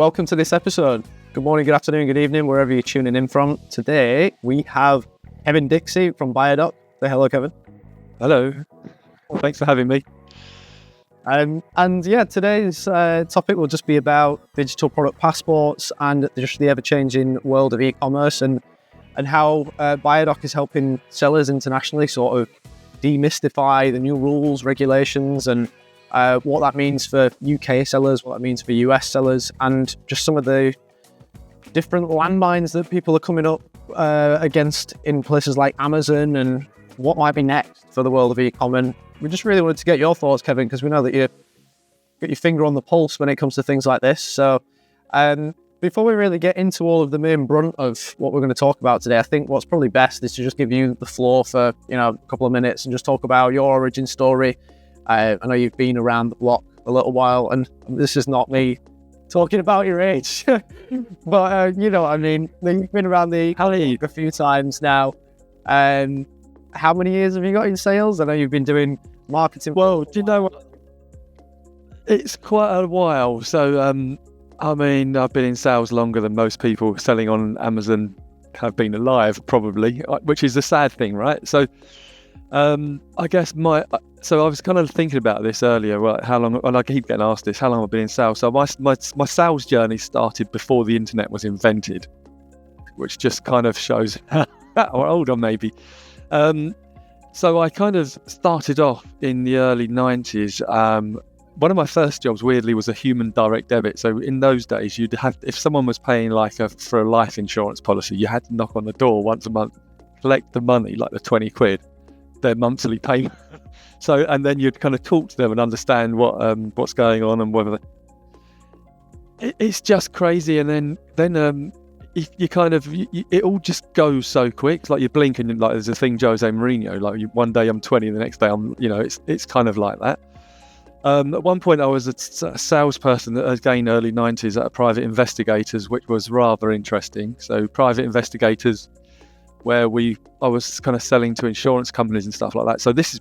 welcome to this episode. Good morning, good afternoon, good evening, wherever you're tuning in from. Today, we have Kevin Dixie from BioShock. Say hello, Kevin. Hello. Thanks for having me. Today's topic will just be about digital product passports and just the ever-changing world of e-commerce and how BioShock is helping sellers internationally sort of demystify the new rules, regulations, and what that means for UK sellers, what that means for US sellers, and just some of the different landmines that people are coming up against in places like Amazon and what might be next for the world of e-com. And we just really wanted to get your thoughts, Kevin, because we know that you got your finger on the pulse when it comes to things like this. So before we really get into all of the main brunt of what we're going to talk about today, I think what's probably best is to just give you the floor for a couple of minutes and just talk about your origin story. I know you've been around the block a little while, and this is not me talking about your age, but you know what I mean. You've been around the league a few times now. How many years have you got in sales? I know you've been doing marketing. Well, do you know what? It's quite a while. So, I've been in sales longer than most people selling on Amazon have been alive, probably, which is the sad thing, right? So, I guess so I was kind of thinking about this earlier, right? How long, and I keep getting asked this, how long I've been in sales. So my sales journey started before the internet was invented, which just kind of shows how old I may be. So I kind of started off in the early 90s. One of my first jobs, weirdly, was a human direct debit. So in those days, you'd have, if someone was paying for a life insurance policy, you had to knock on the door once a month, collect the money, like the 20 quid, their monthly payment. So, and then you'd kind of talk to them and understand what's going on and whether it's just crazy. And then you kind of, it all just goes so quick. It's like you blink and like there's a thing, Jose Mourinho, like one day I'm 20, the next day I'm, it's kind of like that. At one point I was a salesperson, again, early 90s at a Private Investigators, which was rather interesting. So Private Investigators, where I was kind of selling to insurance companies and stuff like that. So this is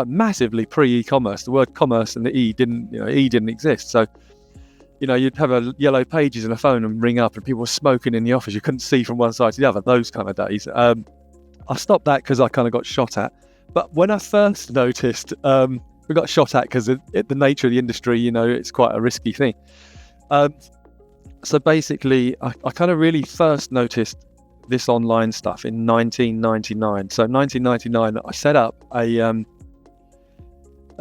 massively pre-e-commerce. The word commerce and the E didn't exist. So, you'd have a yellow pages in a phone and ring up and people were smoking in the office. You couldn't see from one side to the other, those kind of days. I stopped that because I kind of got shot at. But when I first noticed, we got shot at because the nature of the industry, it's quite a risky thing. So basically, I kind of really first noticed this online stuff in 1999. So 1999, I set up an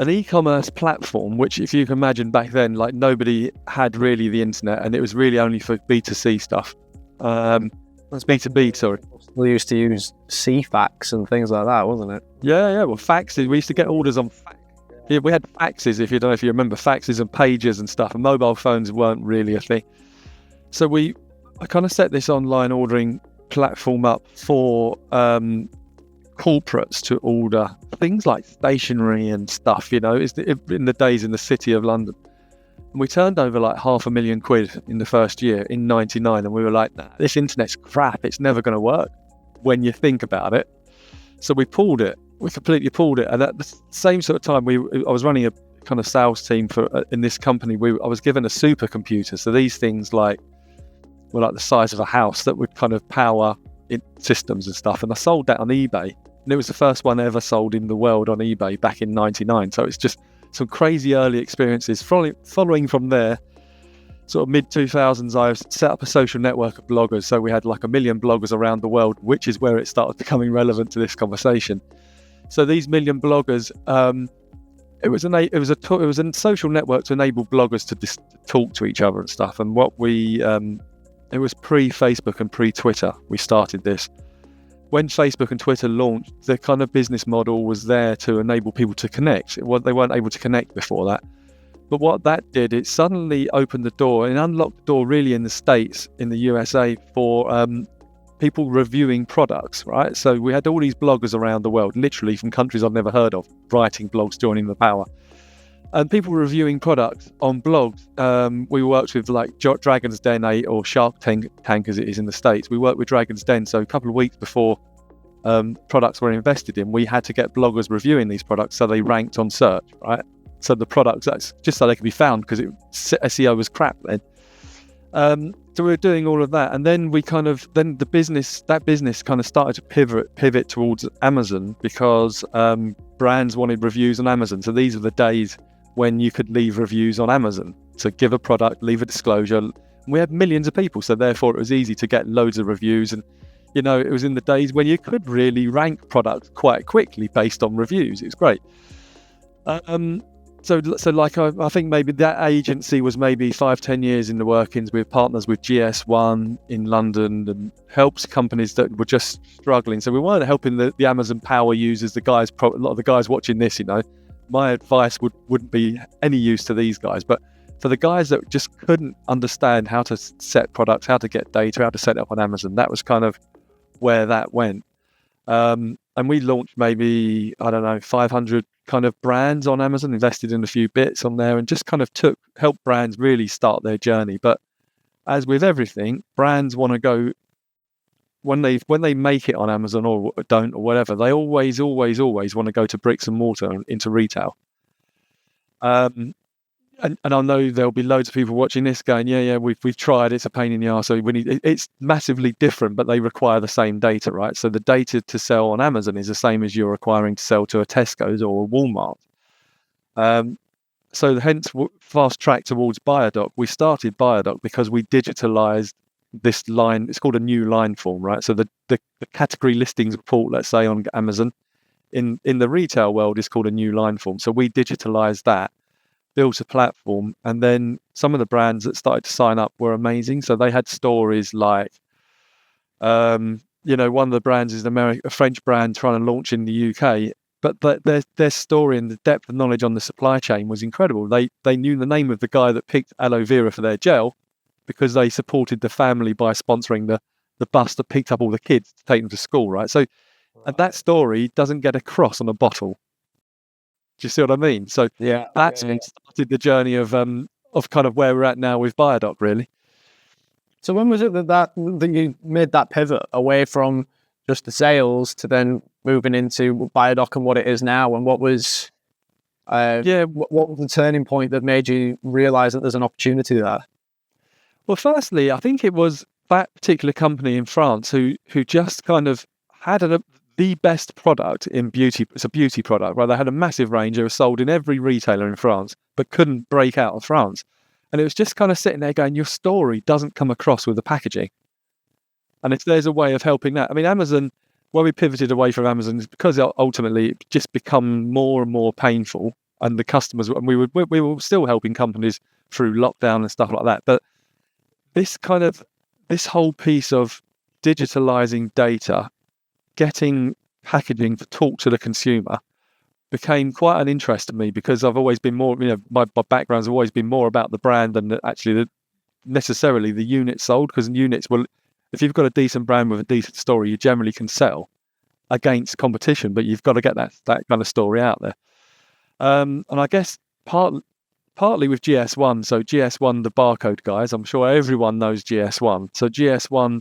e-commerce platform, which, if you can imagine, back then, like, nobody had really the internet, and it was really only for B2C stuff. That's B2B, sorry. We used to use CFAX and things like that, wasn't it? Yeah. Well, faxes. We used to get orders on fax. Yeah, we had faxes, if you don't know if you remember, faxes and pages and stuff, and mobile phones weren't really a thing. So I kind of set this online ordering platform up for corporates to order things like stationery and stuff, it's in the days in the city of London. And we turned over like £500,000 in the first year in 99, and we were like, nah, this internet's crap, it's never going to work when you think about it. So we completely pulled it. And at the same sort of time, I was running a kind of sales team in this company. I was given a supercomputer, so these things were like the size of a house that would kind of power systems and stuff. And I sold that on eBay. And it was the first one ever sold in the world on eBay back in 99. So it's just some crazy early experiences. Following from there, sort of mid-2000s, I set up a social network of bloggers. So we had like 1 million bloggers around the world, which is where it started becoming relevant to this conversation. So these 1 million bloggers, it was a social network to enable bloggers to talk to each other and stuff. And it was pre-Facebook and pre-Twitter we started this. When Facebook and Twitter launched, the kind of business model was there to enable people to connect. They weren't able to connect before that. But what that did, it suddenly opened the door and unlocked the door really in the States, in the USA, for people reviewing products, right? So we had all these bloggers around the world, literally from countries I've never heard of, writing blogs, joining the power. And people reviewing products on blogs. We worked with like Dragon's Den 8 or Shark Tank as it is in the States. We worked with Dragon's Den. So a couple of weeks before products were invested in, we had to get bloggers reviewing these products so they ranked on search, right? So the products, that's just so they could be found, because SEO was crap then. So we were doing all of that, and then the business kind of started to pivot towards Amazon, because brands wanted reviews on Amazon. So these are the days when you could leave reviews on Amazon. So give a product, leave a disclosure. And we had millions of people, so therefore it was easy to get loads of reviews. And it was in the days when you could really rank products quite quickly based on reviews. It was great. So like I think maybe that agency was maybe 5-10 years in the workings, with partners with GS1 in London, and helps companies that were just struggling. So we weren't helping the Amazon power users, a lot of the guys watching this, my advice wouldn't be any use to these guys. But for the guys that just couldn't understand how to set products, how to get data, how to set it up on Amazon, that was kind of where that went. And we launched maybe, 500 kind of brands on Amazon, invested in a few bits on there, and just kind of help brands really start their journey. But as with everything, brands want to go, when they make it on Amazon or don't or whatever, they always want to go to bricks and mortar and into retail. And I know there'll be loads of people watching this going, yeah, we've tried. It's a pain in the arse. So it's massively different, but they require the same data, right? So the data to sell on Amazon is the same as you're requiring to sell to a Tesco's or a Walmart. So hence fast track towards BioDoc. We started BioDoc because we digitalized this line. It's called a new line form, right? So the category listings report, let's say on Amazon, in the retail world is called a new line form. So we digitalized that, built a platform, and then some of the brands that started to sign up were amazing. So they had stories like, one of the brands is a French brand trying to launch in the UK, but their story and the depth of knowledge on the supply chain was incredible. They knew the name of the guy that picked aloe vera for their gel, because they supported the family by sponsoring the bus that picked up all the kids to take them to school, right? So, and that story doesn't get across on a bottle. Do you see what I mean? So that's started the journey of kind of where we're at now with BioDoc, really. So when was it that you made that pivot away from just the sales to then moving into BioDoc and what it is now? And what was what was the turning point that made you realise that there's an opportunity there? Well, firstly, I think it was that particular company in France who just kind of had the best product in beauty. It's a beauty product, right? They had a massive range. It was sold in every retailer in France, but couldn't break out of France. And it was just kind of sitting there going, your story doesn't come across with the packaging. And if there's a way of helping that, I mean, Amazon, where we pivoted away from Amazon is because ultimately it just become more and more painful, and the customers, and we were still helping companies through lockdown and stuff like that. But this whole piece of digitalizing data, getting packaging to talk to the consumer, became quite an interest to me, because I've always been more, my background's always been more about the brand than actually necessarily the units sold, because units, well, if you've got a decent brand with a decent story, you generally can sell against competition, but you've got to get that kind of story out there. And I guess partly with GS1, so GS1, the barcode guys, I'm sure everyone knows GS1. So GS1,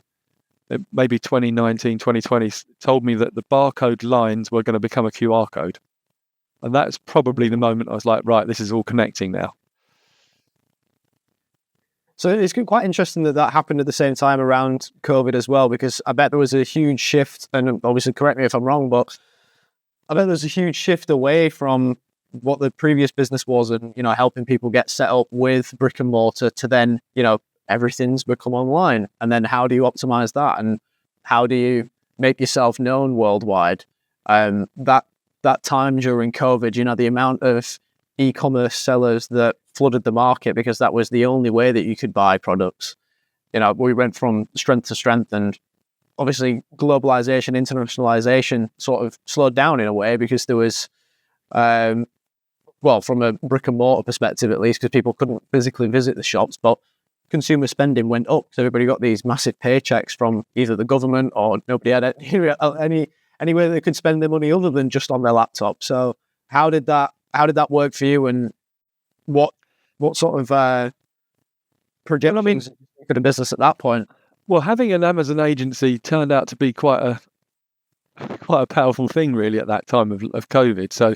maybe 2019, 2020, told me that the barcode lines were going to become a QR code. And that's probably the moment I was like, right, this is all connecting now. So it's quite interesting that happened at the same time around COVID as well, because I bet there was a huge shift, and obviously correct me if I'm wrong, but I bet there's a huge shift away from what the previous business was and, helping people get set up with brick and mortar to then, everything's become online. And then how do you optimize that? And how do you make yourself known worldwide? That time during COVID, the amount of e-commerce sellers that flooded the market because that was the only way that you could buy products. We went from strength to strength, and obviously globalization, internationalization sort of slowed down in a way because there was, from a brick and mortar perspective at least, because people couldn't physically visit the shops, but consumer spending went up. So everybody got these massive paychecks from either the government or nobody had any way they could spend their money other than just on their laptop. So how did that work for you, and what sort of projections for the business at that point? Well, having an Amazon agency turned out to be quite a powerful thing, really, at that time of COVID. So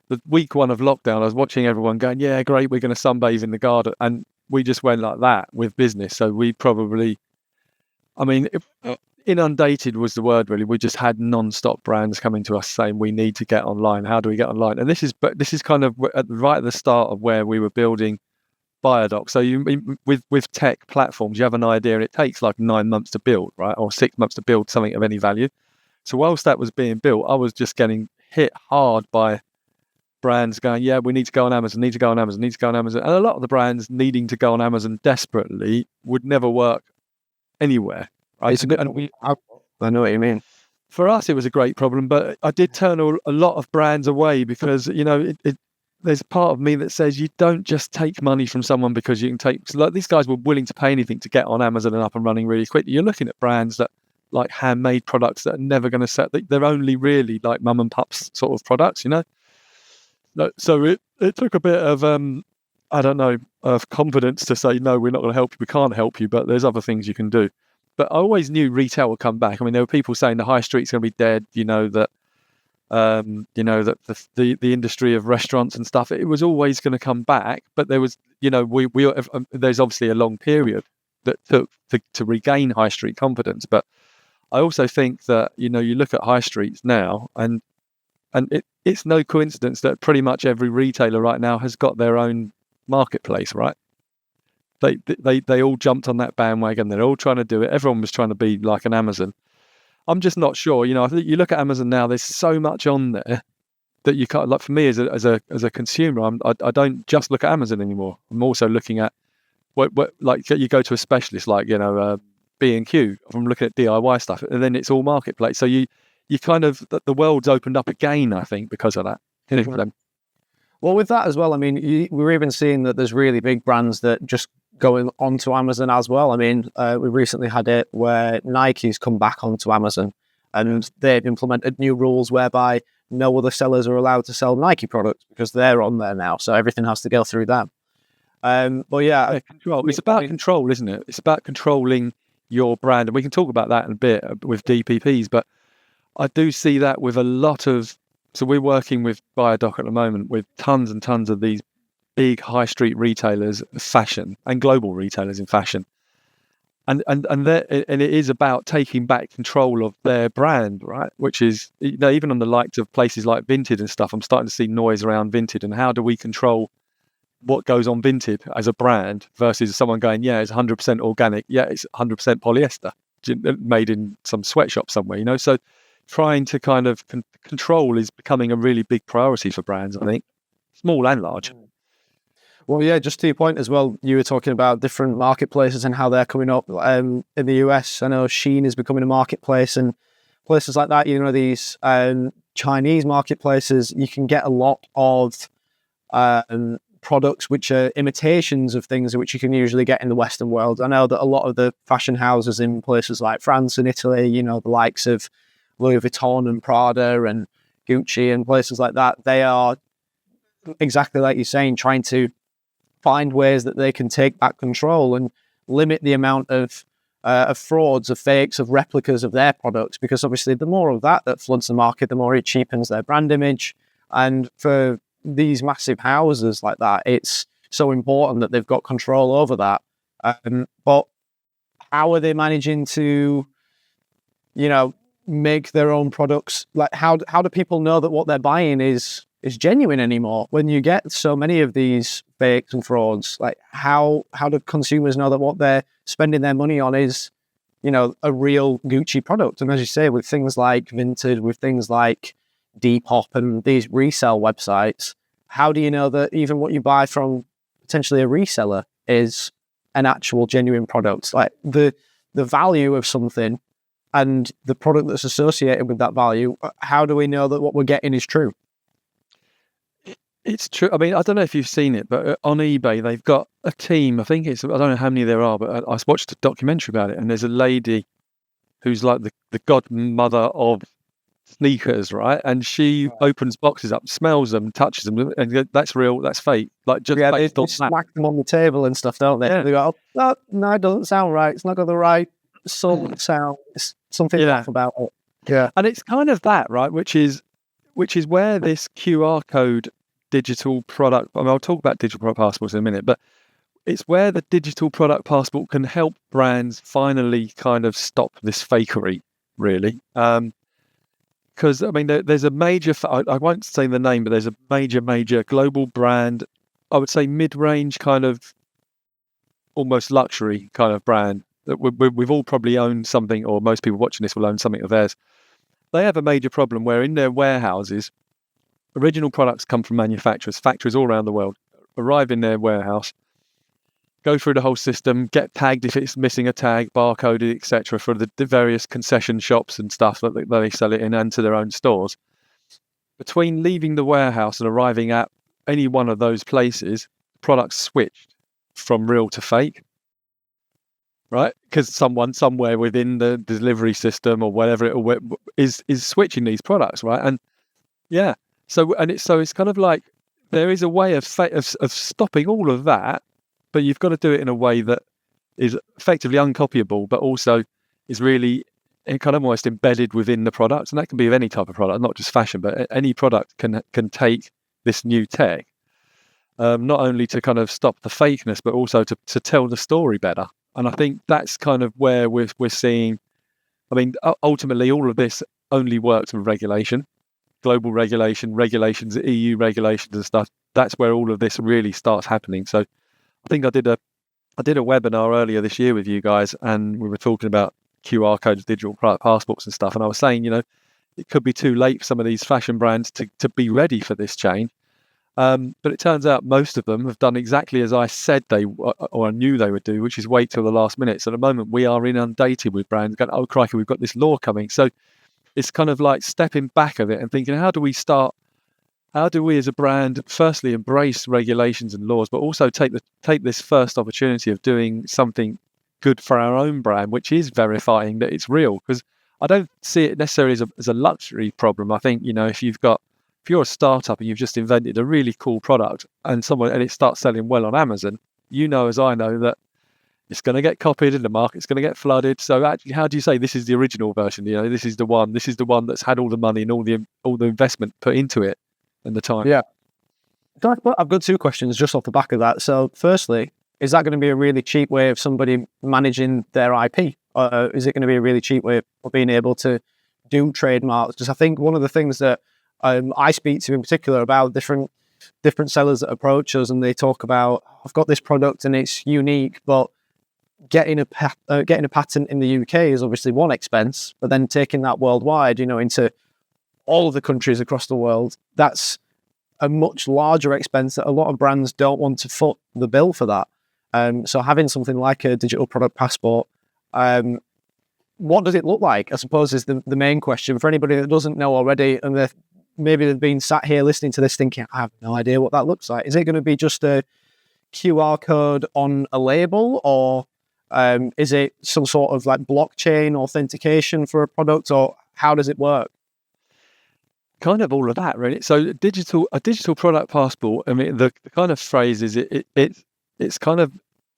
the week one of lockdown, I was watching everyone going, yeah, great, we're going to sunbathe in the garden. And we just went like that with business. So we probably, I mean, inundated was the word really. We just had non-stop brands coming to us saying we need to get online. How do we get online? And this is kind of right at the start of where we were building BioShock. So with tech platforms, you have an idea and it takes like 9 months to build, right, or 6 months to build something of any value. So whilst that was being built, I was just getting hit hard by brands going, yeah, we need to go on Amazon, need to go on Amazon, need to go on Amazon. And a lot of the brands needing to go on Amazon desperately would never work anywhere. Right? It's a good, I know what you mean. For us, it was a great problem, but I did turn a lot of brands away because, there's a part of me that says you don't just take money from someone because you can take, so like these guys were willing to pay anything to get on Amazon and up and running really quickly. You're looking at brands that like handmade products that are never going to sell. They're only really like mum and pups sort of products, So it took a bit of, of confidence to say, no, we're not going to help you. We can't help you, but there's other things you can do. But I always knew retail would come back. I mean, there were people saying the high street's going to be dead, that the industry of restaurants and stuff, it was always going to come back. But there was, there's obviously a long period that took to regain high street confidence. But I also think that, you look at high streets now and it's no coincidence that pretty much every retailer right now has got their own marketplace, right? They all jumped on that bandwagon. They're all trying to do it. Everyone was trying to be like an Amazon. I'm just not sure. I think you look at Amazon now. There's so much on there that you can't. Like for me as a consumer, I don't just look at Amazon anymore. I'm also looking at what like you go to a specialist like B&Q. I'm looking at DIY stuff, and then it's all marketplace. So you kind of the world's opened up again. I think because of that. Well, with that as well, I mean, we're even seeing that there's really big brands that just going onto Amazon as well. I mean, we recently had it where Nike's come back onto Amazon and they've implemented new rules whereby no other sellers are allowed to sell Nike products because they're on there now. So everything has to go through them. But yeah, control. It's about control, isn't it? It's about controlling your brand. And we can talk about that in a bit with DPPs, but I do see that with a lot of, so we're working with BioShock at the moment with tons and tons of these big high street retailers of fashion and global retailers in fashion. And it is about taking back control of their brand, right? Which is, even on the likes of places like Vinted and stuff, I'm starting to see noise around Vinted and how do we control what goes on Vinted as a brand versus someone going, yeah, it's 100% organic. Yeah, it's 100% polyester made in some sweatshop somewhere, So trying to kind of control is becoming a really big priority for brands, I think, small and large. Well, yeah, just to your point as well, you were talking about different marketplaces and how they're coming up in the US. I know Shein is becoming a marketplace and places like that, these Chinese marketplaces, you can get a lot of products which are imitations of things which you can usually get in the Western world. I know that a lot of the fashion houses in places like France and Italy, the likes of Louis Vuitton and Prada and Gucci and places like that, they are exactly like you're saying, trying to find ways that they can take back control and limit the amount of frauds, of fakes, of replicas of their products, because obviously the more of that floods the market, the more it cheapens their brand image. And for these massive houses like that, it's so important that they've got control over that. But how are they managing to, make their own products? Like how do people know that what they're buying is genuine anymore when you get so many of these fakes and frauds? Like how do consumers know that what they're spending their money on is, a real Gucci product? And as you say, with things like Vinted, with things like Depop and these resale websites, how do you know that even what you buy from potentially a reseller is an actual genuine product? Like the value of something and the product that's associated with that value, how do we know that what we're getting is true? It's true. I mean, I don't know if you've seen it, but on eBay, they've got a team. I think I don't know how many there are, but I watched a documentary about it. And there's a lady who's like the godmother of sneakers, right? And she opens boxes up, smells them, touches them, and goes, that's real, that's fake. Like just they smack them on the table and stuff, don't they? Yeah. They go, oh, no, it doesn't sound right. It's not got the right sound. It's something off about it. Yeah. And it's kind of that, right? Which is where this QR code digital product, I mean, I'll talk about digital product passports in a minute, but it's where the digital product passport can help brands finally kind of stop this fakery, really. Because, I mean, there's a major, I won't say the name, but there's a major global brand, I would say mid-range kind of, almost luxury kind of brand that we've all probably owned something, or most people watching this will own something of theirs. They have a major problem where in their warehouses, original products come from manufacturers, factories all around the world, arrive in their warehouse, go through the whole system, get tagged if it's missing a tag, barcoded, etc., for the various concession shops and stuff that they sell it in, and to their own stores. Between leaving the warehouse and arriving at any one of those places, products switched from real to fake, right? Because someone somewhere within the delivery system or whatever is switching these products, right? And yeah, so it's kind of like there is a way of stopping all of that, but you've got to do it in a way that is effectively uncopyable, but also is really kind of almost embedded within the product. And that can be of any type of product, not just fashion, but any product can take this new tech, not only to kind of stop the fakeness, but also to tell the story better. And I think that's kind of where we're seeing, I mean, ultimately all of this only works with regulation, global regulations, EU regulations and stuff. That's where all of this really starts happening. So I think I did a webinar earlier this year with you guys, and we were talking about QR codes, digital passports and stuff. And I was saying, it could be too late for some of these fashion brands to be ready for this change. But it turns out most of them have done exactly as I said or I knew they would do, which is wait till the last minute. So at the moment we are inundated with brands going, oh crikey, we've got this law coming. So it's kind of like stepping back of it and thinking, how do we as a brand firstly embrace regulations and laws, but also take this first opportunity of doing something good for our own brand, which is verifying that it's real? Because I don't see it necessarily as a luxury problem. I think, if you're a startup and you've just invented a really cool product and it starts selling well on Amazon, as I know, that it's going to get copied and the market's going to get flooded. So actually, how do you say this is the original version? This is the one that's had all the money and all the investment put into it and the time. Yeah. I've got two questions just off the back of that. So firstly, is that going to be a really cheap way of somebody managing their IP? Or is it going to be a really cheap way of being able to do trademarks? Because I think one of the things that I speak to in particular about different sellers that approach us, and they talk about, I've got this product and it's unique, but getting a patent in the UK is obviously one expense, but then taking that worldwide, into all of the countries across the world, that's a much larger expense that a lot of brands don't want to foot the bill for that. So having something like a digital product passport, what does it look like, I suppose, is the main question for anybody that doesn't know already, and they've been sat here listening to this thinking, I have no idea what that looks like. Is it going to be just a QR code on a label, or is it some sort of like blockchain authentication for a product, or how does it work? Kind of all of that, really. So a digital product passport, I mean, the kind of phrase is it's kind of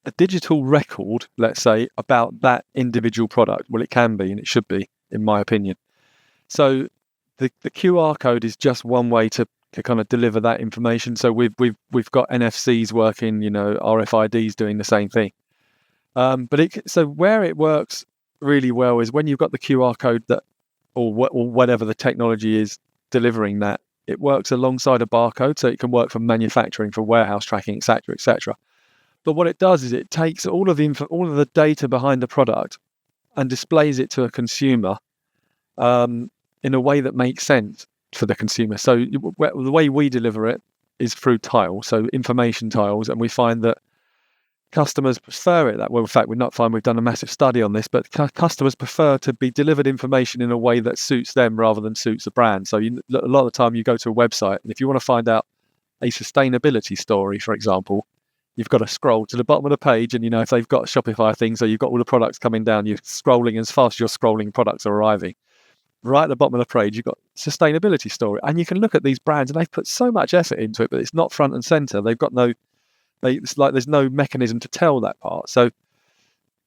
a digital record, let's say, about that individual product. Well, it can be, and it should be, in my opinion. So the QR code is just one way to kind of deliver that information. So we've got NFCs working, RFIDs doing the same thing. So where it works really well is when you've got the QR code or whatever the technology is delivering that, it works alongside a barcode, so it can work for manufacturing, for warehouse tracking, etc., etc. But what it does is it takes all of the data behind the product and displays it to a consumer in a way that makes sense for the consumer. So the way we deliver it is through tiles, so information tiles, and we find that customers prefer it that way. In fact, we've done a massive study on this, but customers prefer to be delivered information in a way that suits them rather than suits the brand. So a lot of the time you go to a website, and if you want to find out a sustainability story, for example, you've got to scroll to the bottom of the page, and if they've got Shopify things, so you've got all the products coming down, you're scrolling as fast as you're scrolling, products are arriving. Right at the bottom of the page, you've got sustainability story, and you can look at these brands, and they've put so much effort into it, but it's not front and center. It's like there's no mechanism to tell that part. So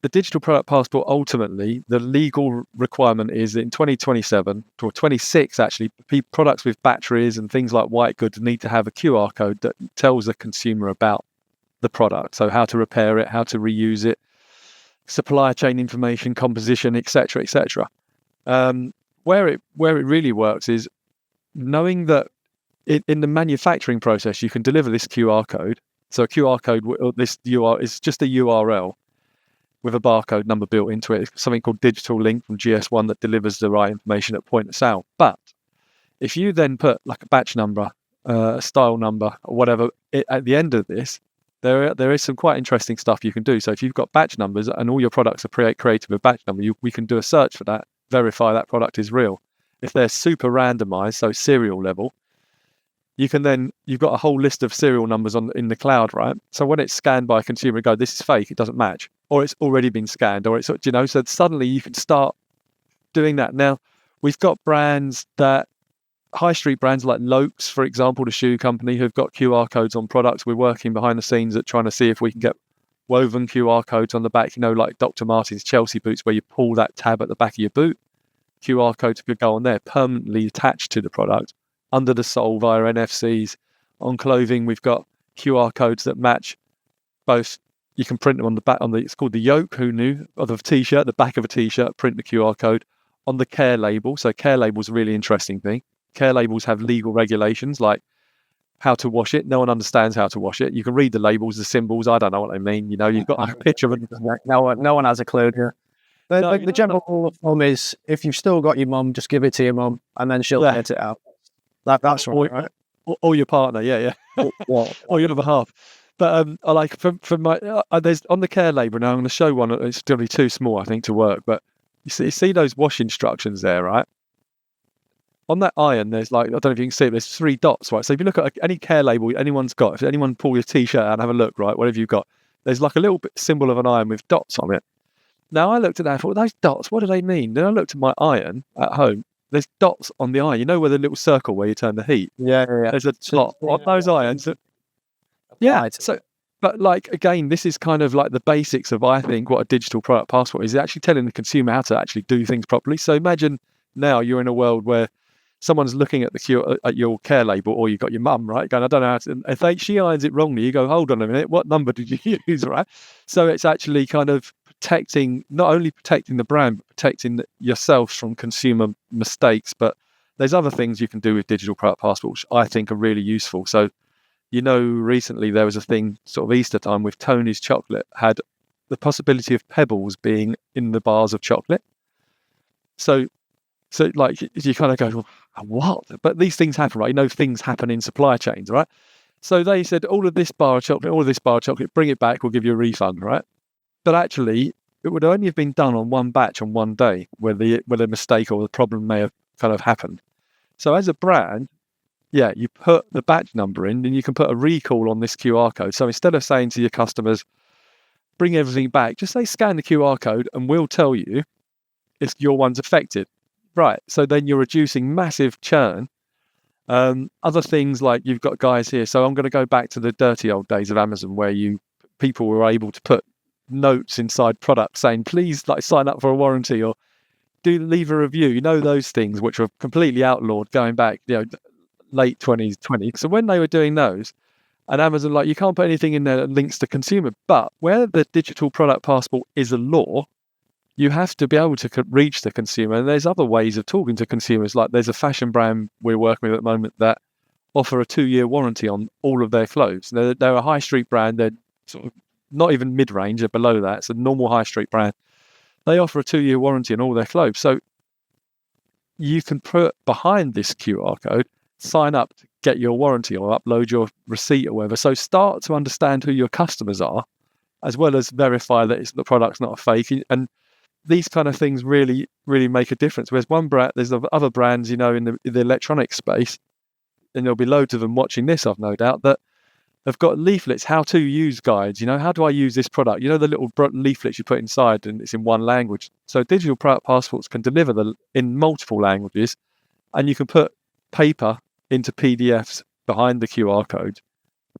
the digital product passport, ultimately, the legal requirement is in 2027 or 26, actually, products with batteries and things like white goods need to have a QR code that tells the consumer about the product. So how to repair it, how to reuse it, supply chain information, composition, etc., etc. Where it really works is knowing that in the manufacturing process, you can deliver this QR code. So a QR code, this URL is just a URL with a barcode number built into it. It's something called digital link from GS1 that delivers the right information at point of sale. But if you then put like a batch number, a style number, or whatever at the end of this, there is some quite interesting stuff you can do. So if you've got batch numbers and all your products are created with a batch number, we can do a search for that, verify that product is real. If they're super randomized, so serial level, you can then, you've got a whole list of serial numbers in the cloud, right? So when it's scanned by a consumer, go, this is fake, it doesn't match, or it's already been scanned, or it's, you know, so suddenly you can start doing that. Now, we've got brands that, high street brands like Lokes, for example, the shoe company, who've got QR codes on products. We're working behind the scenes at trying to see if we can get woven QR codes on the back, you know, like Dr. Martens Chelsea boots, where you pull that tab at the back of your boot. QR codes could go on there, permanently attached to the product, under the sole via NFCs. On clothing, we've got QR codes that match both. You can print them on the back, it's called the yoke, who knew, of a t-shirt, the back of a t-shirt, print the QR code on the care label. So care label's a really interesting thing. Care labels have legal regulations like how to wash it. No one understands how to wash it. You can read the labels, the symbols. I don't know what they mean. You know, you've got a picture of it. No one has a clue. Yeah. The general rule of thumb is, if you've still got your mum, just give it to your mum, and then she'll get it out. That's right. Or your partner, yeah. Or your other half. But I like from my there's on the care label now. I'm going to show one. It's still too small, I think, to work. But you see those wash instructions there, right? On that iron, there's like, I don't know if you can see it, there's 3 dots, right? So if you look at any care label anyone's got, if anyone pull your t-shirt out and have a look, right, whatever you've got, there's like a little bit symbol of an iron with dots on it. Now I looked at that and thought, those dots, what do they mean? Then I looked at my iron at home. There's dots on the iron. You know where the little circle where you turn the heat? Yeah. There's a dot on those irons. Yeah. So, but like, again, this is kind of like the basics of, I think, what a digital product passport is. It's actually telling the consumer how to actually do things properly. So imagine now you're in a world where someone's looking at your care label, or you've got your mum, right, going, I don't know how to, if she irons it wrongly, you go, hold on a minute, what number did you use, right? So it's actually kind of not only protecting the brand, but protecting yourself from consumer mistakes. But there's other things you can do with digital product passports, I think, are really useful. So, you know, recently there was a thing, sort of Easter time, with Tony's chocolate had the possibility of pebbles being in the bars of chocolate. So like, you kind of go, well, what? But these things happen, right? You know, things happen in supply chains, right? So they said, all of this bar of chocolate, bring it back, we'll give you a refund, right? But actually, it would only have been done on one batch on one day, where the mistake or the problem may have kind of happened. So as a brand, yeah, you put the batch number in, and you can put a recall on this QR code. So instead of saying to your customers, bring everything back, just say scan the QR code and we'll tell you if your one's affected. Right, so then you're reducing massive churn. Other things like, you've got guys here. So I'm going to go back to the dirty old days of Amazon, where people were able to put notes inside products saying, please, like, sign up for a warranty, or leave a review. You know, those things which were completely outlawed going back, you know, late 2020. So when they were doing those, and Amazon, like, you can't put anything in there that links to consumer. But where the digital product passport is a law, you have to be able to reach the consumer. And there's other ways of talking to consumers. Like, there's a fashion brand we're working with at the moment that offer a 2-year warranty on all of their clothes. They're a high street brand. They're sort of not even mid-range, they're below that. It's a normal high street brand. They offer a 2-year warranty on all their clothes. So you can put behind this QR code, sign up to get your warranty, or upload your receipt or whatever. So start to understand who your customers are, as well as verify that the product's not a fake. And these kind of things really, really make a difference. Whereas there's other brands, you know, in the electronic space, and there'll be loads of them watching this, I've no doubt, that have got leaflets, how to use guides. You know, how do I use this product? You know, the little leaflets you put inside, and it's in one language. So digital product passports can deliver in multiple languages, and you can put paper into PDFs behind the QR code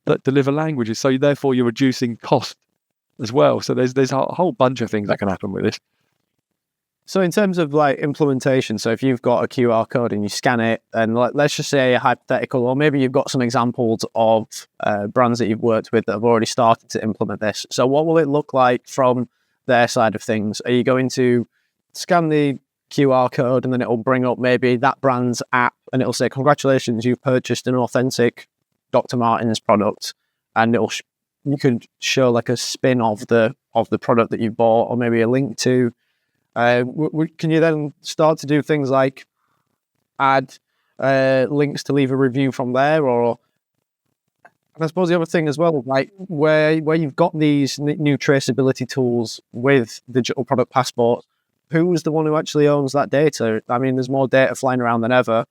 that deliver languages. So therefore, you're reducing cost as well. So there's a whole bunch of things that can happen with this. So in terms of like implementation, so if you've got a QR code and you scan it, and let's just say a hypothetical, or maybe you've got some examples of brands that you've worked with that have already started to implement this. So what will it look like from their side of things? Are you going to scan the QR code and then it'll bring up maybe that brand's app and it'll say, congratulations, you've purchased an authentic Dr. Martens product, and you could show like a spin of the product that you bought, or maybe a link to. Can you then start to do things like add links to leave a review from there? Or, and I suppose the other thing as well, like where you've got these new traceability tools with digital product passports, who's the one who actually owns that data? I mean, there's more data flying around than ever.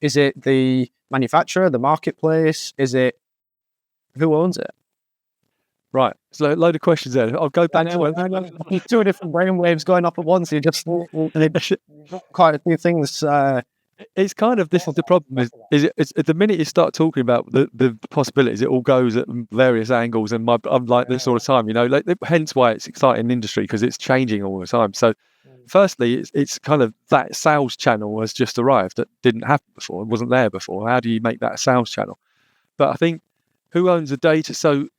Is it the manufacturer, the marketplace? Who owns it? Right, so a load of questions there. I'll go back to two different brainwaves going off at once. You just quite a few things. It's kind of, this is the problem. It's the minute you start talking about the possibilities, it all goes at various angles, and I'm like this all the time. Hence why it's exciting industry, because it's changing all the time. So, firstly, it's kind of that sales channel has just arrived that didn't happen before, it wasn't there before. How do you make that a sales channel? But I think who owns the data? So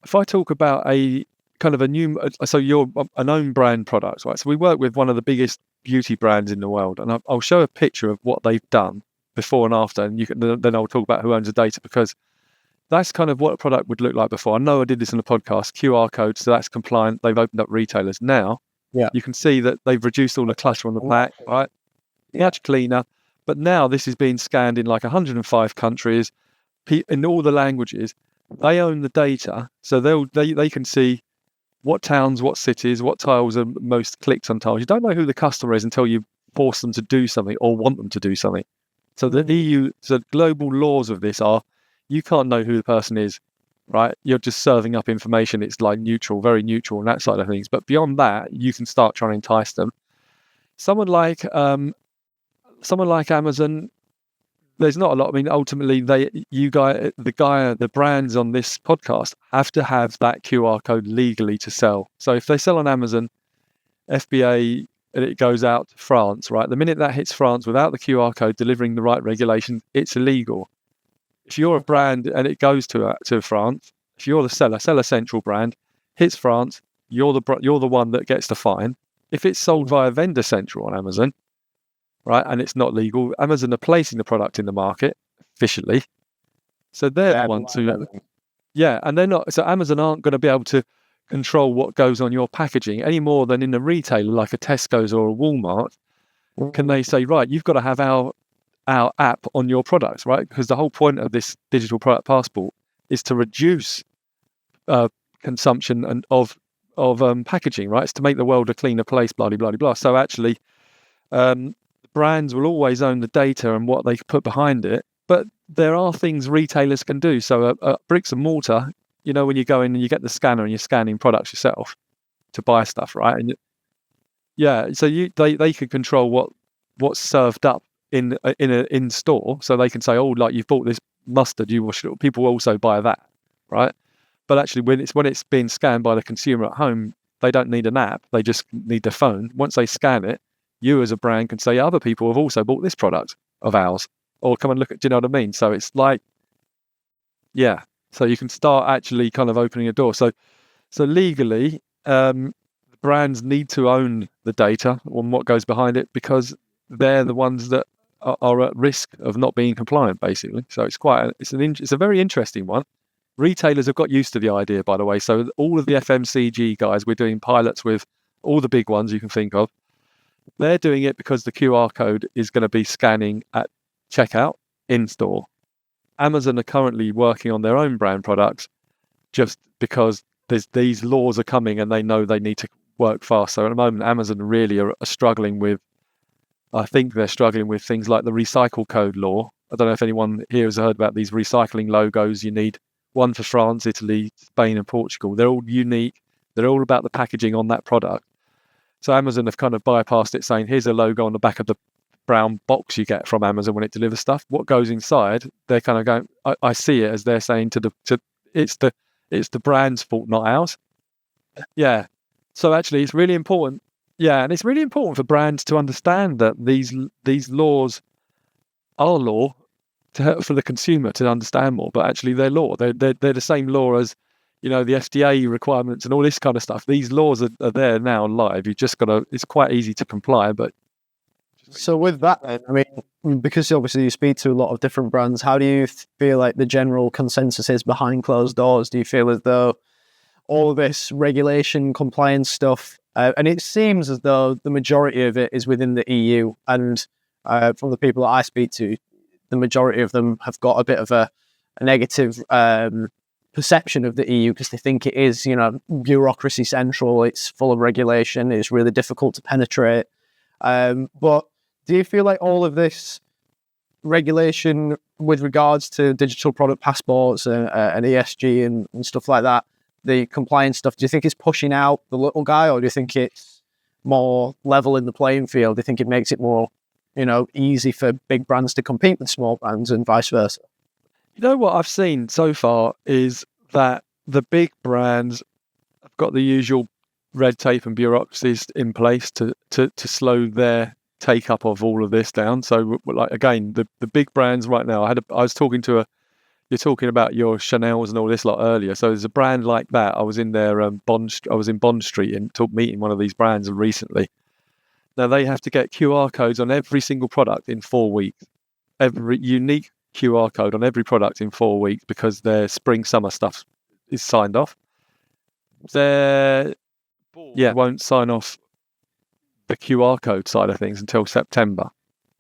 if I talk about a kind of a new, so you're an own brand product, right? So we work with one of the biggest beauty brands in the world, and I'll show a picture of what they've done before and after, and then I'll talk about who owns the data, because that's kind of what a product would look like before. I know I did this in a podcast, QR code, so that's compliant. They've opened up retailers. Now, you can see that they've reduced all the clutter on the back, right? Much cleaner. But now this is being scanned in like 105 countries, in all the languages. They own the data, so they can see what towns, what cities, what tiles are most clicked on tiles. You don't know who the customer is until you force them to do something or want them to do something. So the global laws of this are, you can't know who the person is, right? You're just serving up information. It's like neutral, very neutral on that side of things. But beyond that, you can start trying to entice them. Someone like Amazon, there's not a lot. I mean, ultimately, the brands on this podcast have to have that QR code legally to sell. So if they sell on Amazon, FBA, and it goes out to France, right? The minute that hits France without the QR code delivering the right regulation, it's illegal. If you're a brand and it goes to France, if you're the Seller Central brand, hits France, you're the one that gets the fine. If it's sold via Vendor Central on Amazon, right, and it's not legal, Amazon are placing the product in the market officially, so they're the ones who, and they're not. So Amazon aren't going to be able to control what goes on your packaging any more than in a retailer like a Tesco's or a Walmart. Can they say, right, you've got to have our app on your products, right? Because the whole point of this digital product passport is to reduce consumption of packaging, right? It's to make the world a cleaner place, blah blah blah blah. So actually, brands will always own the data and what they put behind it, but there are things retailers can do. So bricks and mortar, when you go in and you get the scanner and you're scanning products yourself to buy stuff, right? And so they could control what's served up in store, so they can say, oh, like you've bought this mustard, people will also buy that, right? But actually, when it's being scanned by the consumer at home, they don't need an app; they just need their phone. Once they scan it, you as a brand can say, other people have also bought this product of ours, or come and look at. Do you know what I mean? So it's like, so you can start actually kind of opening a door. So legally, brands need to own the data on what goes behind it, because they're the ones that are at risk of not being compliant, basically. So it's a very interesting one. Retailers have got used to the idea, by the way. So all of the FMCG guys, we're doing pilots with all the big ones you can think of. They're doing it because the QR code is going to be scanning at checkout in store. Amazon are currently working on their own brand products just because these laws are coming and they know they need to work fast. So at the moment, Amazon really are struggling with, I think they're struggling with things like the recycle code law. I don't know if anyone here has heard about these recycling logos. You need one for France, Italy, Spain and Portugal. They're all unique. They're all about the packaging on that product. So Amazon have kind of bypassed it, saying, here's a logo on the back of the brown box you get from Amazon when it delivers stuff. What goes inside, they're kind of going, I see it as they're saying it's the brand's fault, not ours. Yeah. So actually, it's really important Yeah, and it's really important for brands to understand that these laws are law for the consumer to understand more, but actually they're law. They're the same law as, the FDA requirements and all this kind of stuff. These laws are there now live. You just got to. It's quite easy to comply, but. So with that, then, I mean, because obviously you speak to a lot of different brands, how do you feel like the general consensus is behind closed doors? Do you feel as though all of this regulation compliance stuff, and it seems as though the majority of it is within the EU, and from the people that I speak to, the majority of them have got a bit of a negative perception of the EU because they think it is, bureaucracy central, it's full of regulation, it's really difficult to penetrate. But do you feel like all of this regulation with regards to digital product passports and ESG and stuff like that, the compliance stuff, do you think it's pushing out the little guy, or do you think it's more level in the playing field? Do you think it makes it more, easy for big brands to compete with small brands and vice versa? You know what I've seen so far is that the big brands have got the usual red tape and bureaucracies in place to slow their take up of all of this down. So, like, again, the big brands right now. I was talking to you're talking about your Chanel's and all this lot earlier. So there's a brand like that. I was in their I was in Bond Street and meeting one of these brands recently. Now they have to get QR codes on every single product in 4 weeks. Every unique QR code on every product in 4 weeks because their spring summer stuff is signed off. They won't sign off the QR code side of things until September.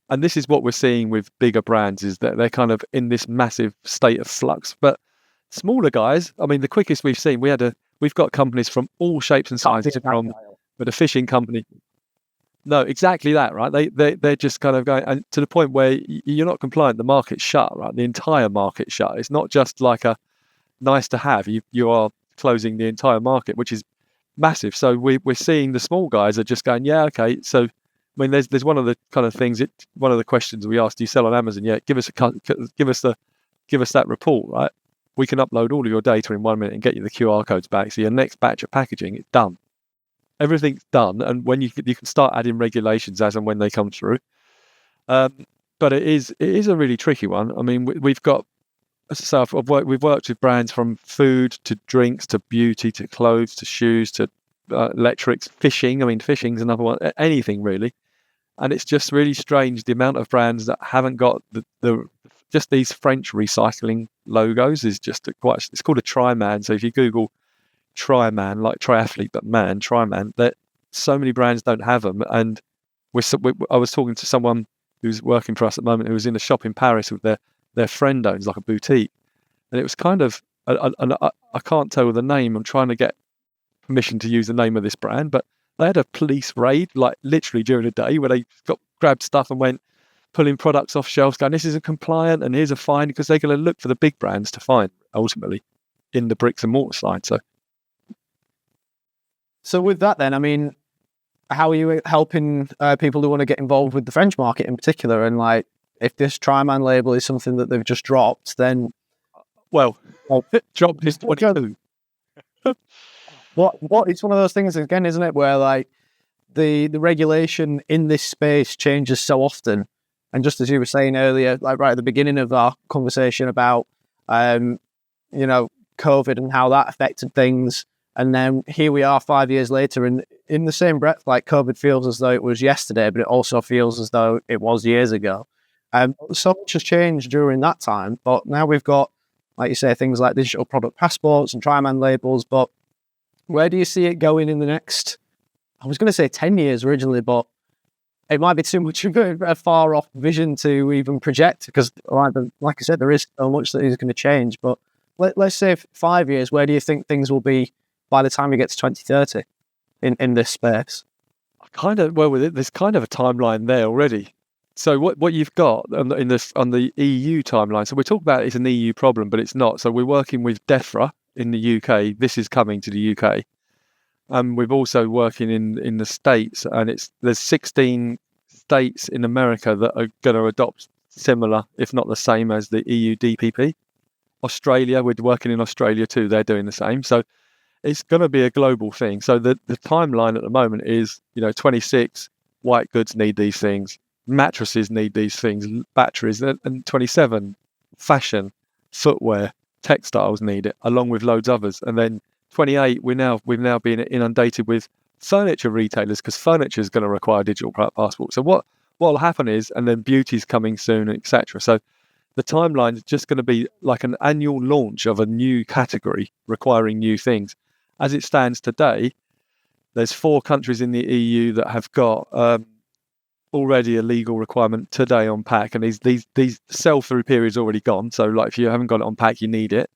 And this is what we're seeing with bigger brands, is that they're kind of in this massive state of flux. But smaller guys, I mean, the quickest we've seen, we've got companies from all shapes and sizes, but a fishing company. No, exactly that, right? They're just kind of going, and to the point where you're not compliant, the market's shut, right? The entire market's shut. It's not just like a nice to have. You are closing the entire market, which is massive. So we're seeing the small guys are just going, yeah, okay. So I mean, there's one of the kind of things. One of the questions we asked: do you sell on Amazon? Yeah, give us that report, right? We can upload all of your data in 1 minute and get you the QR codes back. So your next batch of packaging, it's done. Everything's done, and when you can start adding regulations as and when they come through. But it is a really tricky one. I mean, we've got. So we've worked with brands from food to drinks to beauty to clothes to shoes to electrics, fishing. I mean, fishing's another one. Anything really, and it's just really strange the amount of brands that haven't got the just these French recycling logos is just it's called a tri-man. So if you Google tri-man, like triathlete but man, tri-man, that so many brands don't have them. And I was talking to someone who's working for us at the moment who was in a shop in Paris with their friend owns like a boutique, and it was kind of I can't tell the name. I'm trying to get permission to use the name of this brand, but they had a police raid like literally during the day where they grabbed stuff and went pulling products off shelves going, this isn't compliant and here's a fine, because they're going to look for the big brands to find ultimately in the bricks and mortar side. So with that then, I mean, how are you helping people who want to get involved with the French market in particular? And like, if this tri-man label is something that they've just dropped, then dropped is 22. What it's one of those things again, isn't it, where like the regulation in this space changes so often, and just as you were saying earlier, like right at the beginning of our conversation about COVID and how that affected things, and then here we are 5 years later, and in the same breath, like COVID feels as though it was yesterday, but it also feels as though it was years ago. So much has changed during that time, but now we've got, like you say, things like digital product passports and tri-man labels. But where do you see it going in the next, I was going to say 10 years originally, but it might be too much of a far off vision to even project, because like I said, there is so much that is going to change. But let's say 5 years, where do you think things will be by the time we get to 2030 in this space? There's kind of a timeline there already. So what you've got on the EU timeline, so we're talking about it's an EU problem, but it's not. So we're working with DEFRA in the UK. This is coming to the UK. We're also working in the States, and there's 16 states in America that are going to adopt similar, if not the same, as the EU DPP. Australia, we're working in Australia too. They're doing the same. So it's going to be a global thing. So the timeline at the moment is, 26, white goods need these things, mattresses need these things, batteries, and 27, fashion, footwear, textiles need it, along with loads others. And then 28, we've now been inundated with furniture retailers, because furniture is going to require digital product passport. So what will happen is, and then beauty's coming soon, etc. So the timeline is just going to be like an annual launch of a new category requiring new things. As it stands today, there's 4 countries in the EU that have got already a legal requirement today on pack, and these sell-through periods already gone. So like if you haven't got it on pack, you need it.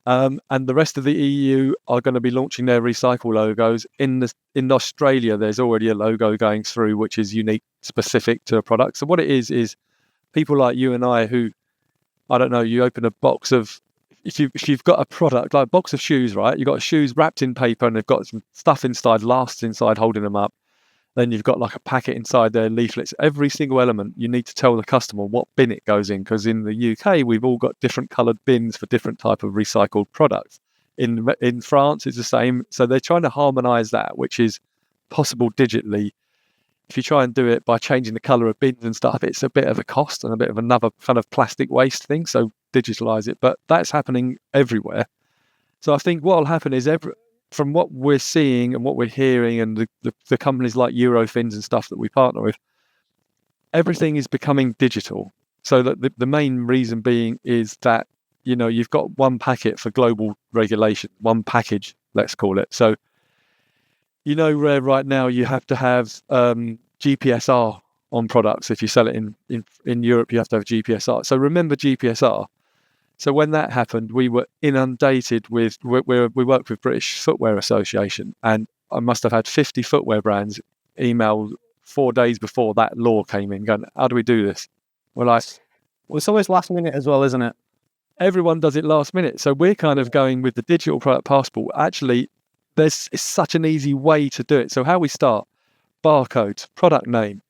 And the rest of the EU are going to be launching their recycle logos. In Australia, there's already a logo going through which is unique, specific to a product. So what it is people like you and I who, I don't know, you open a box of, if you've got a product like a box of shoes, right? You've got shoes wrapped in paper and they've got some stuff inside, lasts inside, holding them up. Then you've got like a packet inside there, leaflets. Every single element, you need to tell the customer what bin it goes in, because in the UK, we've all got different coloured bins for different type of recycled products. In France, it's the same. So they're trying to harmonise that, which is possible digitally. If you try and do it by changing the colour of bins and stuff, it's a bit of a cost and a bit of another kind of plastic waste thing. So digitalise it. But that's happening everywhere. So I think what will happen is from what we're seeing and what we're hearing, and the companies like Eurofins and stuff that we partner with, everything is becoming digital. So that the main reason being is that, you've got one packet for global regulation, one package, let's call it. So, where right now you have to have GPSR on products. If you sell it in Europe, you have to have GPSR. So remember GPSR. So when that happened, we were inundated with, we work with British Footwear Association, and I must have had 50 footwear brands email 4 days before that law came in going, how do we do this? Well, it's always last minute as well, isn't it? Everyone does it last minute. So we're kind of going with the digital product passport. Actually, it's such an easy way to do it. So how we start, barcodes, product name.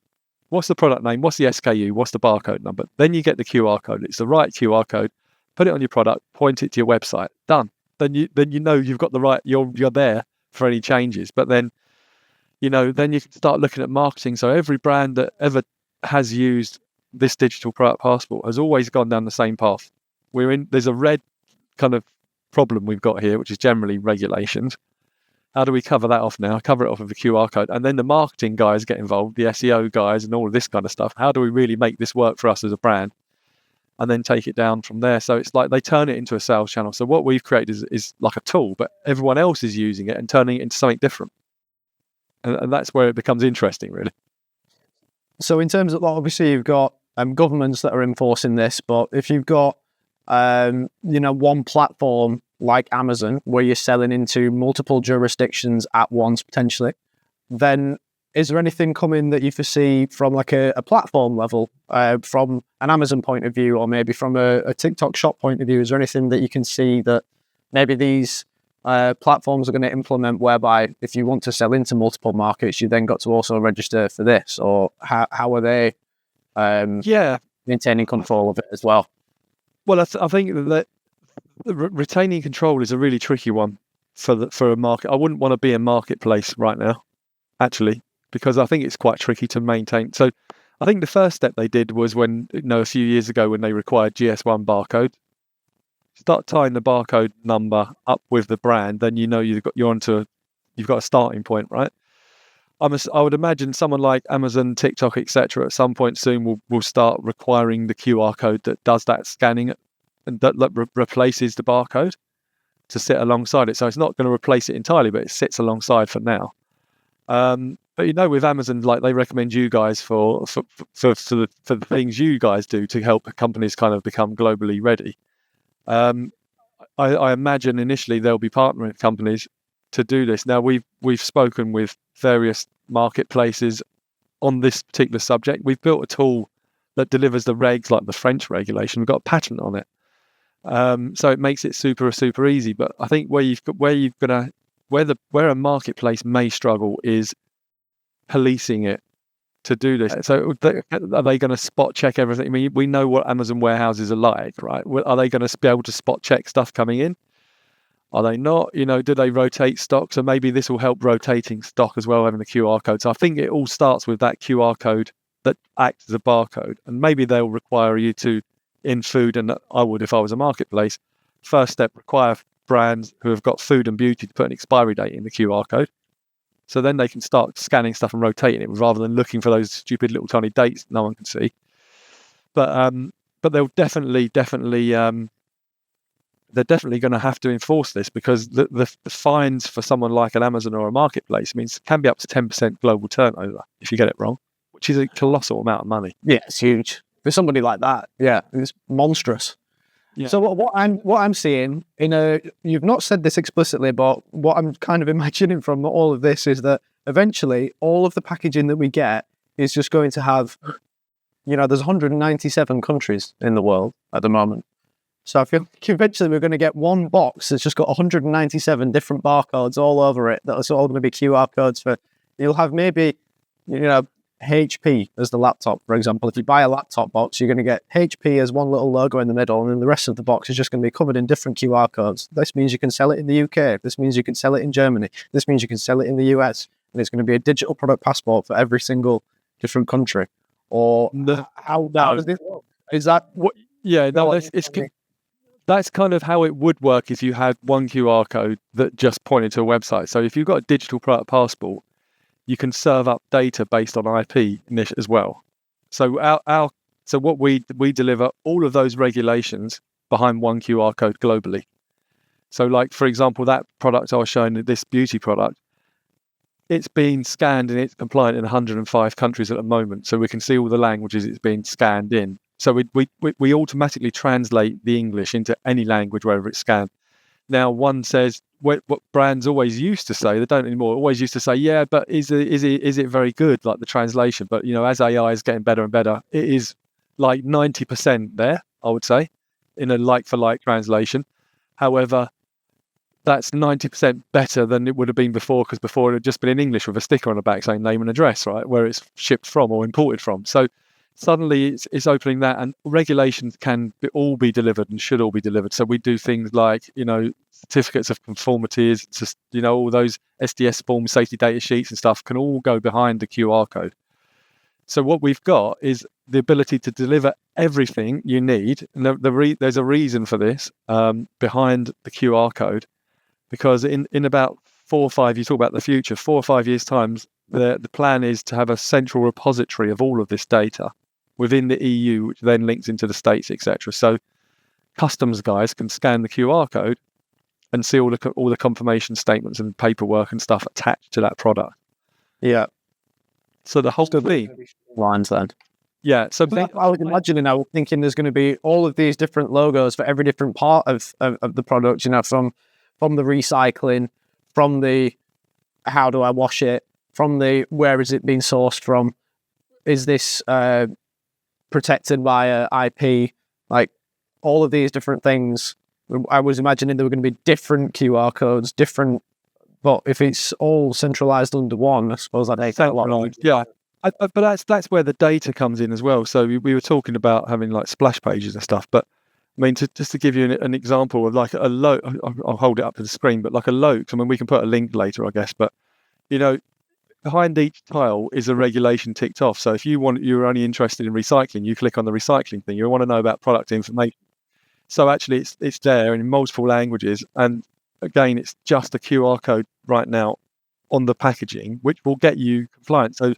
What's the product name? What's the SKU? What's the barcode number? Then you get the QR code. It's the right QR code. Put it on your product, point it to your website, done. Then you've got the right, you're there for any changes. But then, then you can start looking at marketing. So every brand that ever has used this digital product passport has always gone down the same path. There's a red kind of problem we've got here, which is generally regulations. How do we cover that off now? Cover it off with a QR code. And then the marketing guys get involved, the SEO guys and all of this kind of stuff. How do we really make this work for us as a brand? And then take it down from there. So it's like they turn it into a sales channel. So what we've created is like a tool, but everyone else is using it and turning it into something different. And that's where it becomes interesting, really. So in terms of, obviously you've got governments that are enforcing this, but if you've got, one platform like Amazon where you're selling into multiple jurisdictions at once potentially, then is there anything coming that you foresee from like a platform level, from an Amazon point of view, or maybe from a TikTok shop point of view? Is there anything that you can see that maybe these platforms are going to implement, whereby if you want to sell into multiple markets, you then got to also register for this? Or how are they maintaining control of it as well? Well, I think that retaining control is a really tricky one for a market. I wouldn't want to be a marketplace right now, actually, because I think it's quite tricky to maintain. So I think the first step they did was when, a few years ago when they required GS1 barcode. Start tying the barcode number up with the brand, then you've got a starting point, right? I would imagine someone like Amazon, TikTok, etc. at some point soon will start requiring the QR code that does that scanning and that replaces the barcode to sit alongside it. So it's not going to replace it entirely, but it sits alongside for now. But with Amazon, like they recommend you guys for the things you guys do to help companies kind of become globally ready. I imagine initially they'll be partnering with companies to do this. Now we've spoken with various marketplaces on this particular subject. We've built a tool that delivers the regs like the French regulation. We've got a patent on it, so it makes it super easy. But I think where a marketplace may struggle is policing it to do this. So are they going to spot check everything? I mean, we know what Amazon warehouses are like, right? Are they going to be able to spot check stuff coming in? Are they not? Do they rotate stock? So maybe this will help rotating stock as well, having the QR code. So I think it all starts with that QR code that acts as a barcode, and maybe they'll require you to, in food, and I would if I was a marketplace, first step, require brands who have got food and beauty to put an expiry date in the QR code. So then they can start scanning stuff and rotating it rather than looking for those stupid little tiny dates no one can see. But they'll definitely they're definitely going to have to enforce this, because the fines for someone like an Amazon or a marketplace means can be up to 10% global turnover if you get it wrong, which is a colossal amount of money. Yeah, it's huge for somebody like that. Yeah, it's monstrous. Yeah. So what I'm seeing you've not said this explicitly, but what I'm kind of imagining from all of this is that eventually all of the packaging that we get is just going to have, there's 197 countries in the world at the moment. So I feel like eventually we're going to get one box that's just got 197 different barcodes all over it. That's all going to be QR codes for. You'll have maybe, HP as the laptop, for example. If you buy a laptop box, you're going to get HP as one little logo in the middle, and then the rest of the box is just going to be covered in different QR codes. This means you can sell it in the UK. This means you can sell it in Germany. This means you can sell it in the US. And it's going to be a digital product passport for every single different country. Or how does this work? Is that what? Yeah, no, that's kind of how it would work if you had one QR code that just pointed to a website. So if you've got a digital product passport, you can serve up data based on IP as well. So so what we deliver all of those regulations behind one QR code globally. So like, for example, that product I was showing, this beauty product, it's being scanned and it's compliant in 105 countries at the moment. So we can see all the languages it's being scanned in. So we automatically translate the English into any language wherever it's scanned. Now, one says what brands always used to say, they don't anymore, always used to say, yeah, but is it very good, like the translation? But, as AI is getting better and better, it is like 90% there, I would say, in a like-for-like translation. However, that's 90% better than it would have been before, because before it had just been in English with a sticker on the back saying name and address, right, where it's shipped from or imported from. So suddenly it's opening that, and regulations can all be delivered and should all be delivered. So we do things like, certificates of conformities, just, all those SDS forms, safety data sheets and stuff can all go behind the QR code. So what we've got is the ability to deliver everything you need. And there's a reason for this behind the QR code, because in about 4 or 5, you talk about the future, 4 or 5 years' time, the plan is to have a central repository of all of this data within the EU, which then links into the States, etc. So customs guys can scan the QR code and see all the confirmation statements and paperwork and stuff attached to that product. Yeah. So the whole thing lines then. Yeah. So I was imagining, I was thinking there's going to be all of these different logos for every different part of the product, from the recycling, from the how do I wash it, from the where is it being sourced from, is this protected by IP, like all of these different things. I was imagining there were going to be different QR codes, but if it's all centralized under one, I suppose that takes a lot. Yeah, but that's where the data comes in as well. So we were talking about having like splash pages and stuff, but I mean, just to give you an example of like a load, I'll hold it up to the screen, but like a load. I mean, we can put a link later, I guess, but behind each tile is a regulation ticked off. So if you're only interested in recycling, you click on the recycling thing. You want to know about product information. So actually it's there in multiple languages. And again, it's just a QR code right now on the packaging, which will get you compliant. So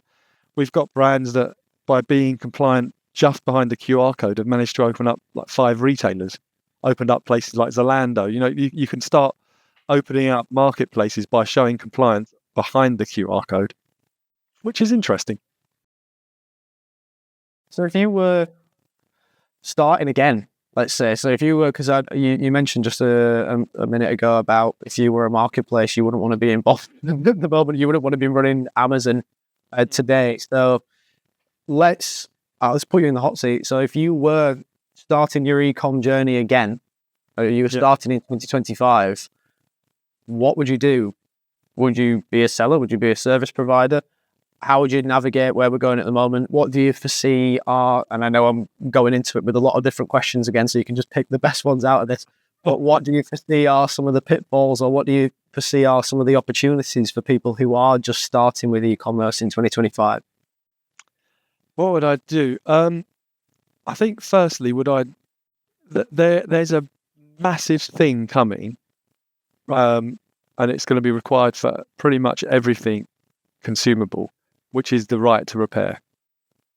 we've got brands that by being compliant just behind the QR code have managed to open up like 5 retailers, opened up places like Zalando. You can start opening up marketplaces by showing compliance behind the QR code, which is interesting. So if you were starting again, let's say, so if you were, because you mentioned just a minute ago about if you were a marketplace, you wouldn't want to be involved at the moment, you wouldn't want to be running Amazon today. So let's put you in the hot seat. So if you were starting your e-com journey again, or you were starting in 2025, what would you do? Would you be a seller? Would you be a service provider? How would you navigate where we're going at the moment? What do you foresee are, and I know I'm going into it with a lot of different questions again, so you can just pick the best ones out of this, But what do you foresee are some of the pitfalls, or what do you foresee are some of the opportunities for people who are just starting with e-commerce in 2025? What would I do? I think firstly, there's a massive thing coming, and it's going to be required for pretty much everything consumable, which is the right to repair.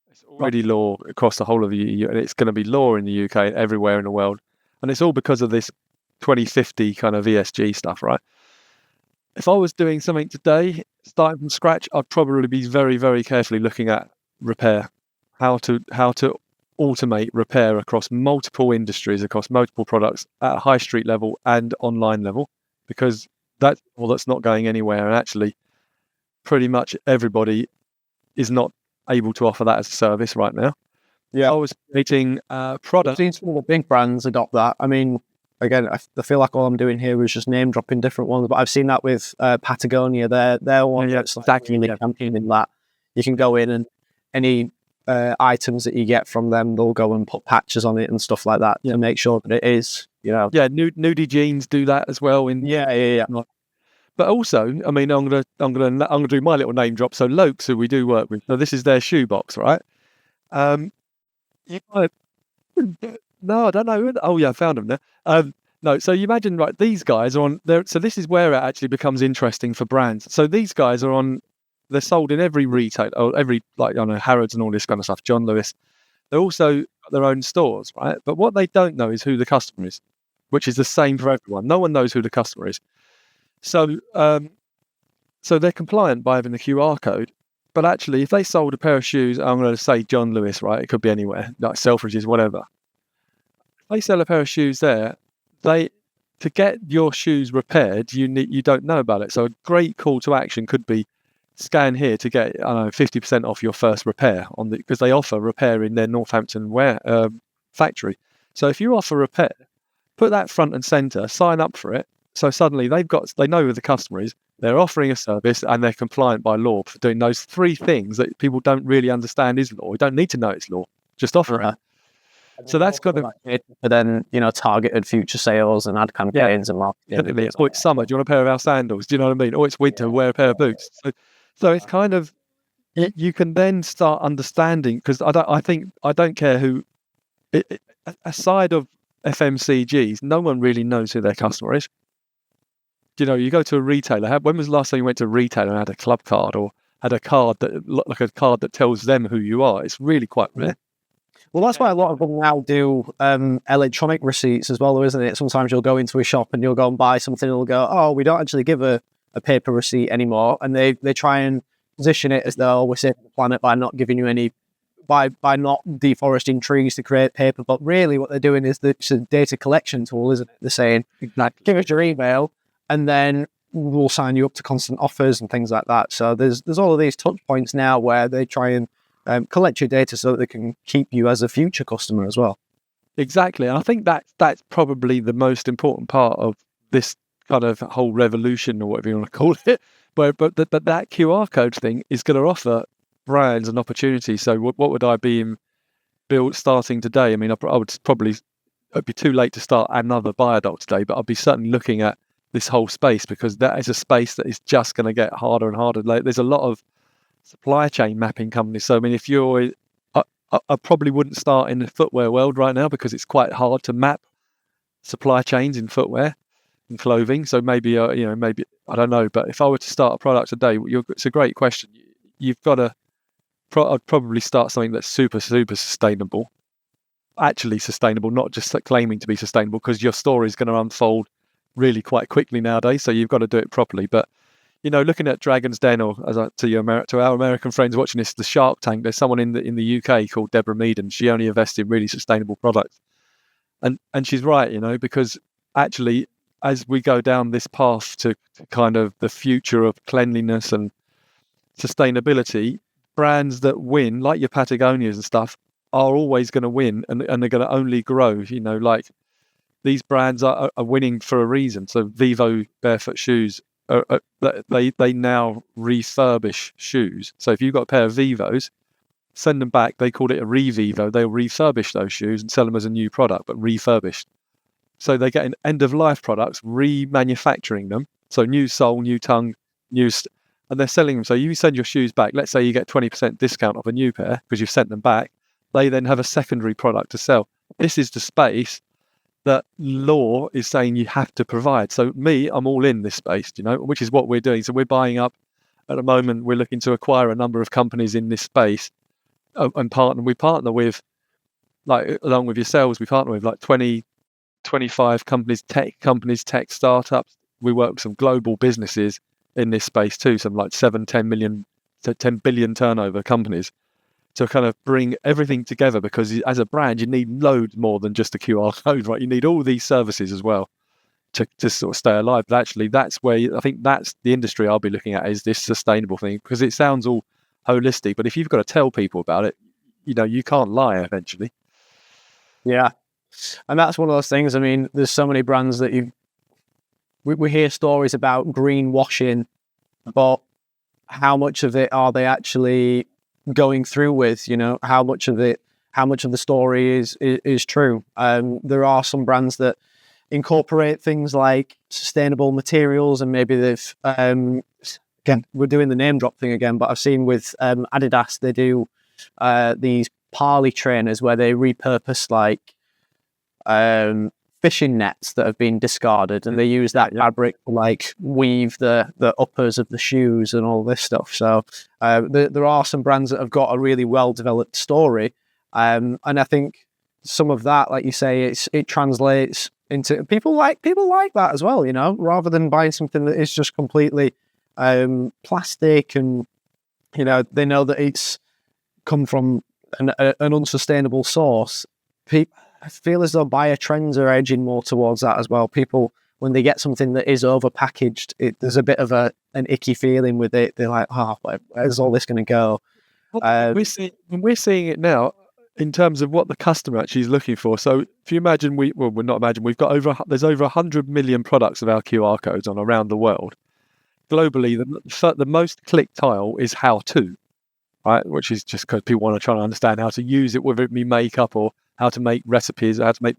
It's already law across the whole of the EU, and it's going to be law in the UK and everywhere in the world. And it's all because of this 2050 kind of ESG stuff, right? If I was doing something today, starting from scratch, I'd probably be very, very carefully looking at repair, how to automate repair across multiple industries, across multiple products at a high street level and online level, because that's not going anywhere. And actually, pretty much everybody is not able to offer that as a service right now. Yeah, I was creating products. I've seen some of the big brands adopt that. I mean, again, I feel like all I'm doing here is just name dropping different ones, but I've seen that with Patagonia. They're one that's exactly championing that. You can go in and any items that you get from them, they'll go and put patches on it and stuff like that to make sure that it is, Nudie Jeans do that as well. But also, I mean, I'm gonna do my little name drop. So Lokes, who we do work with, so this is their shoebox, right? You might, no, I don't know. Oh yeah, I found them there. No, so you imagine, right? These guys are on there. So this is where it actually becomes interesting for brands. So these guys are on. They're sold in every retail, or every, like, I know, Harrods and all this kind of stuff, John Lewis. They're also got their own stores, right? But what they don't know is who the customer is, which is the same for everyone. No one knows who the customer is. So they're compliant by having the QR code. But actually, if they sold a pair of shoes, I'm going to say John Lewis, right? It could be anywhere, like Selfridges, whatever. If they sell a pair of shoes there, to get your shoes repaired, you don't know about it. So a great call to action could be, scan here to get 50% off your first repair because they offer repair in their Northampton factory. So if you offer repair, put that front and center, sign up for it. So suddenly they know who the customer is, they're offering a service, and they're compliant by law for doing those three things that people don't really understand is law. We don't need to know it's law, just offer it. So that's got to, but then, targeted future sales and ad campaigns and marketing. Oh, it's summer, do you want a pair of our sandals? Do you know what I mean? Oh, it's winter, wear a pair of boots. So it's kind of, you can then start understanding, because I don't care who, aside of FMCGs, no one really knows who their customer is. You go to a retailer. When was the last time you went to a retailer and had a club card, or had a card that tells them who you are? It's really quite rare. Well, that's why a lot of them now do electronic receipts as well, isn't it? Sometimes you'll go into a shop and you'll go and buy something, and they'll go, "Oh, we don't actually give a paper receipt anymore," and they try and position it as though we're saving the planet by not giving you any, by not deforesting trees to create paper. But really, what they're doing is it's a data collection tool, isn't it? They're saying, "Give us your email, and then we'll sign you up to constant offers and things like that." So there's all of these touch points now where they try and collect your data so that they can keep you as a future customer as well. Exactly. And I think that's probably the most important part of this kind of whole revolution, or whatever you want to call it. But that QR code thing is going to offer brands an opportunity. So what would I be starting today? I mean, I would probably, it'd be too late to start another BioDoc today, but I'd be certainly looking at this whole space, because that is a space that is just going to get harder and harder. Like, there's a lot of supply chain mapping companies. So I mean, if you're, I probably wouldn't start in the footwear world right now, because it's quite hard to map supply chains in footwear and clothing. So maybe maybe, I don't know. But if I were to start a product today, it's a great question. You've got to. I'd probably start something that's super, super sustainable, actually sustainable, not just claiming to be sustainable, because your story is going to unfold really quite quickly nowadays. So you've got to do it properly. But looking at Dragon's Den, or to our American friends watching this, the Shark Tank, there's someone in the UK called Deborah Mead, and she only invests in really sustainable products. And she's right, because actually, as we go down this path to kind of the future of cleanliness and sustainability, brands that win, like your Patagonias and stuff, are always going to win, and they're going to only grow. Like, these brands are winning for a reason. So Vivo barefoot shoes, they now refurbish shoes. So if you've got a pair of Vivos, send them back. They call it a Revivo. They'll refurbish those shoes and sell them as a new product, but refurbished. So they're getting end-of-life products, remanufacturing them. So new sole, new tongue, and they're selling them. So you send your shoes back. Let's say you get 20% discount off a new pair because you've sent them back. They then have a secondary product to sell. This is the space that law is saying you have to provide. So I'm all in this space, which is what we're doing. So we're buying up at the moment. We're looking to acquire a number of companies in this space and we partner with, like, along with yourselves, we partner with like 20, 25 companies, tech startups. We work with some global businesses in this space too, some like 10 billion turnover companies, to kind of bring everything together, because as a brand, you need loads more than just a QR code, right? You need all these services as well to sort of stay alive. But actually, that's where I think that's the industry I'll be looking at, is this sustainable thing, because it sounds all holistic, but if you've got to tell people about it, you can't lie eventually. Yeah. And that's one of those things. I mean, there's so many brands that we hear stories about greenwashing, but how much of it are they actually going through with? How much of the story is true? There are some brands that incorporate things like sustainable materials, and maybe they've again, we're doing the name drop thing again, but I've seen with Adidas, they do these Parley trainers where they repurpose like fishing nets that have been discarded, and they use that fabric to like weave the uppers of the shoes and all this stuff. So there are some brands that have got a really well developed story, and I think some of that, like you say, it translates into people like that as well. Rather than buying something that is just completely plastic, and they know that it's come from an unsustainable source. I feel as though buyer trends are edging more towards that as well. People, when they get something that is overpackaged, there's a bit of an icky feeling with it. They're like, where's all this going to go? We're seeing it now in terms of what the customer actually is looking for. So if you imagine, we've got there's over 100 million products of our QR codes on around the world. Globally, the most clicked tile is how to, right? Which is just because people want to try to understand how to use it, whether it be makeup or how to make recipes, but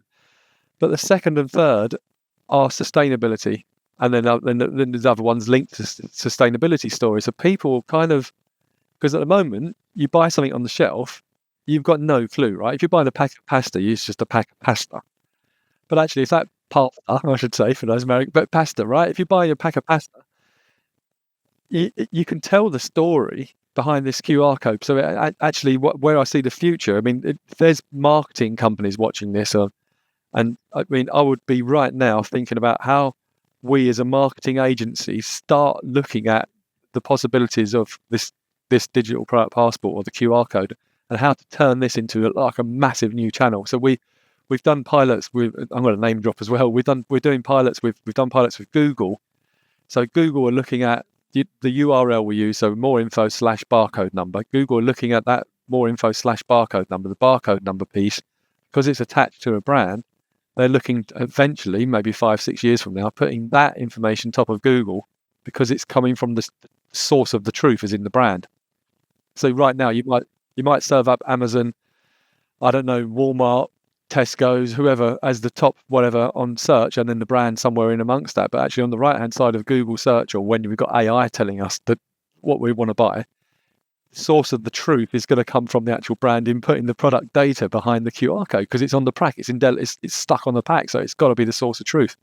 the second and third are sustainability, and then there's other ones linked to sustainability stories. So people kind of, because at the moment you buy something on the shelf, you've got no clue, right? If you're buying a pack of pasta, it's just a pack of pasta. But actually, if that pasta, I should say for those American, but pasta, right? If you buy a pack of pasta, you can tell the story behind this QR code. So actually, where I see the future, I mean, if there's marketing companies watching this, and I mean, I would be right now thinking about how we as a marketing agency start looking at the possibilities of this digital product passport or the QR code, and how to turn this into like a massive new channel. So we've done pilots with, I'm going to name drop as well. We've done pilots with Google. So Google are looking at the URL we use, so more info /barcode number. Google are looking at that more info /barcode number, the barcode number piece, because it's attached to a brand. They're looking to eventually, maybe 5-6 years from now, putting that information top of Google, because it's coming from the source of the truth is in the brand. So right now you might serve up Amazon, I don't know, Walmart, Tesco's, whoever, as the top whatever on search, and then the brand somewhere in amongst that. But actually on the right hand side of Google search, or when we've got AI telling us that what we want to buy, the source of the truth is going to come from the actual brand inputting the product data behind the QR code, because it's on the pack, it's stuck on the pack, so it's got to be the source of truth.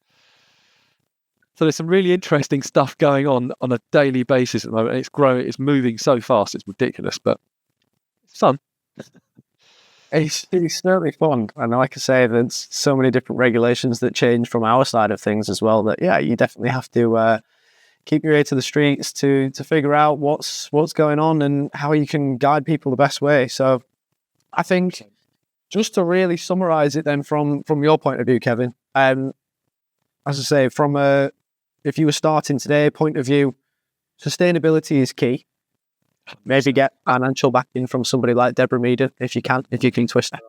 So there's some really interesting stuff going on a daily basis at the moment. It's growing, it's moving so fast, it's ridiculous, but it's fun. It's certainly fun, and like I say, there's so many different regulations that change from our side of things as well. That you definitely have to keep your ear to the streets to figure out what's going on and how you can guide people the best way. So, I think just to really summarize it, then from your point of view, Kevin, as I say, from if you were starting today point of view, sustainability is key. Maybe get financial backing from somebody like Deborah Meader if you can twist it.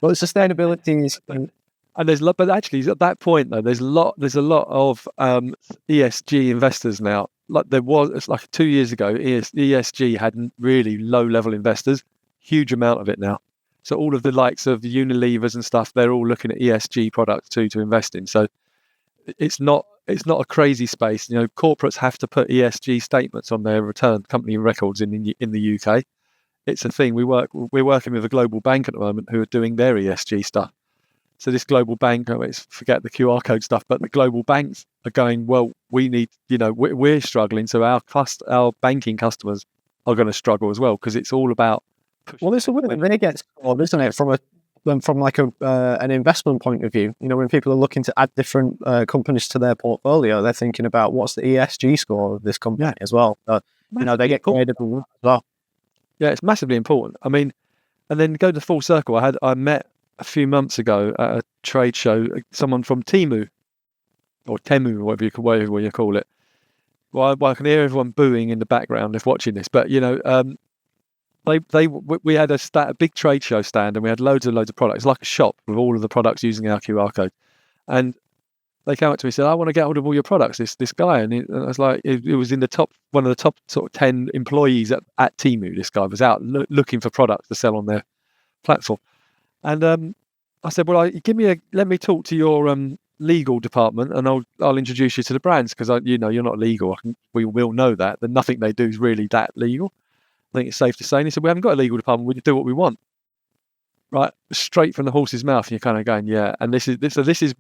But sustainability is, and but actually at that point though, there's a lot of ESG investors now. Like it's like 2 years ago, ESG had really low level investors, huge amount of it now. So all of the likes of Unilevers and stuff, they're all looking at ESG products too to invest in. So it's not a crazy space. You know, corporates have to put ESG statements on their return company records in the UK. It's a thing. We're working with a global bank at the moment who are doing their ESG stuff. So this global bank, forget the QR code stuff, but the global banks are going, well, we need, we're struggling, so our banking customers are going to struggle as well, because it's all about. Well, this is when they get scored, isn't it? From like an investment point of view, when people are looking to add different companies to their portfolio, they're thinking about what's the ESG score of this company as well. So, they get graded as well. Yeah, it's massively important. I mean, and then go to full circle. I met a few months ago at a trade show someone from Temu, or Temu, whatever you call it. Well, I can hear everyone booing in the background if watching this, but we had a big trade show stand, and we had loads of products, like a shop with all of the products using our QR code. And they came up to me and said, "I want to get hold of all your products." This guy, and I was like, it was in one of the top sort of 10 employees at Temu. This guy was out looking for products to sell on their platform, and I said, "Well, let me talk to your legal department, and I'll introduce you to the brands, because you're not legal. We will know that nothing they do is really that legal. I think it's safe to say." And he said, "We haven't got a legal department. We do what we want." Right, straight from the horse's mouth. And you're kind of going, yeah. And this is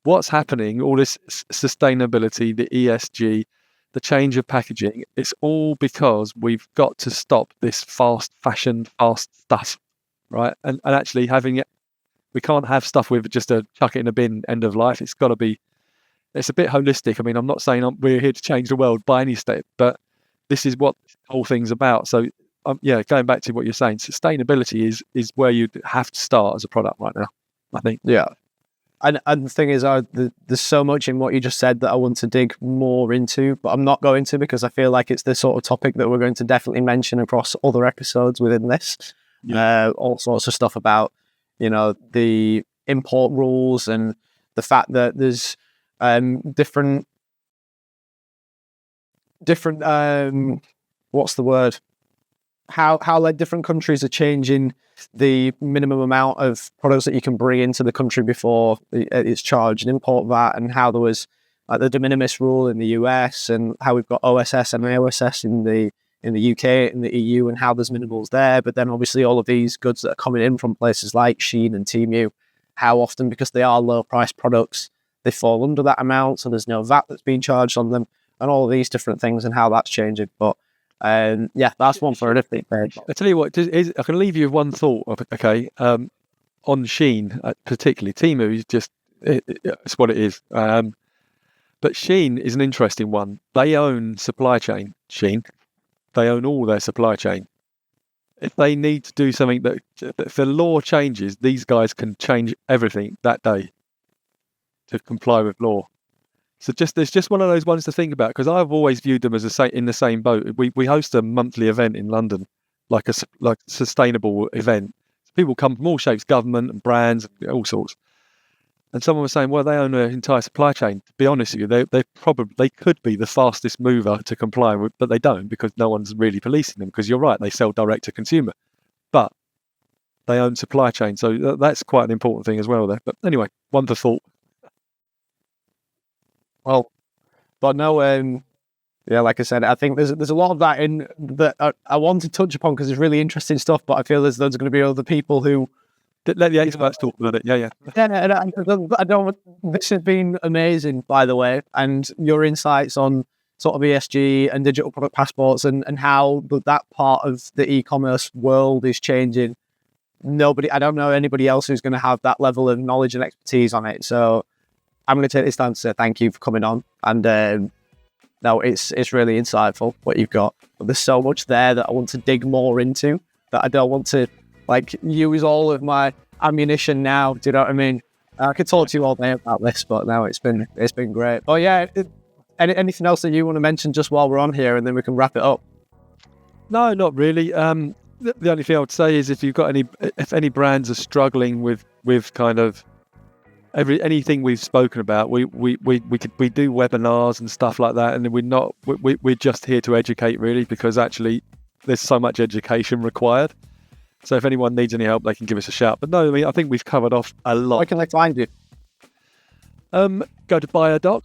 what's happening. All this sustainability, the ESG, the change of packaging. It's all because we've got to stop this fast fashion, fast stuff, right? And actually having it, we can't have stuff with just a chuck it in a bin, end of life. It's got to be. It's a bit holistic. I mean, I'm not saying we're here to change the world by any step, but this is what the whole thing's about. So, going back to what you're saying, sustainability is where you have to start as a product right now, I think. Yeah. And the thing is, there's so much in what you just said that I want to dig more into, but I'm not going to, because I feel like it's the sort of topic that we're going to definitely mention across other episodes within this. Yeah. All sorts of stuff about, the import rules and the fact that there's different what's the word? How like different countries are changing the minimum amount of products that you can bring into the country before it's charged, and import VAT, and how there was like the de minimis rule in the US, and how we've got OSS and AOSS in the UK, in the EU, and how there's minimals there. But then obviously all of these goods that are coming in from places like Shein and Temu, how often, because they are low price products, they fall under that amount, so there's no VAT that's being charged on them, and all of these different things and how that's changing. But that's one for a different page. I tell you what, I can leave you with one thought. Okay, on Shein, particularly Temu is just it's what it is. But Shein is an interesting one. They own supply chain. Shein, they own all their supply chain. If they need to do something that if the law changes, these guys can change everything that day to comply with law. So it's just one of those ones to think about, because I've always viewed them as in the same boat. We host a monthly event in London, like a sustainable event. People come from all shapes, government and brands, and all sorts. And someone was saying, well, they own an entire supply chain. To be honest with you, they could be the fastest mover to comply with, but they don't, because no one's really policing them. Because you're right, they sell direct to consumer, but they own supply chain, so that's quite an important thing as well there. But anyway, one for thought. Well, but no, like I said, I think there's a lot of that in that I want to touch upon, because it's really interesting stuff. But I feel there's going to be other people who let the experts talk about it. Yeah. I don't. This has been amazing, by the way, and your insights on sort of ESG and digital product passports and how that part of the e-commerce world is changing. I don't know anybody else who's going to have that level of knowledge and expertise on it. So I'm going to take this time to say thank you for coming on. And no, it's really insightful what you've got. But there's so much there that I want to dig more into, that I don't want to use all of my ammunition now. Do you know what I mean? I could talk to you all day about this, but now it's been great. Oh yeah, anything else that you want to mention just while we're on here, and then we can wrap it up? No, not really. The only thing I would say is if any brands are struggling with kind of anything we've spoken about, we do webinars and stuff like that, and we're just here to educate, really, because actually there's so much education required. So if anyone needs any help, they can give us a shout. But no, I mean, I think we've covered off a lot. Where can they find you? Go to BioDoc,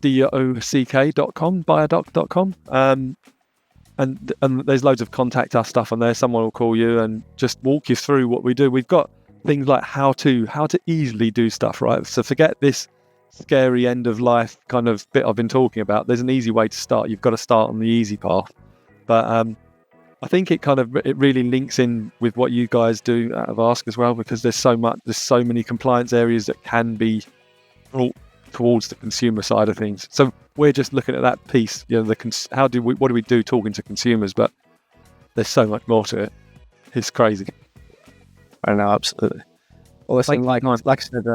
BUYERDOCK.com, biodoc.com. And there's loads of contact us stuff on there. Someone will call you and just walk you through what we do. We've got things like how to easily do stuff, right? So forget this scary end of life kind of bit I've been talking about. There's an easy way to start. You've got to start on the easy path. But I think it really links in with what you guys do out of Ask as well, because there's so many compliance areas that can be brought towards the consumer side of things. So we're just looking at that piece, what do we do talking to consumers? But there's so much more to it. It's crazy. I know, absolutely. Well, listen, like I said,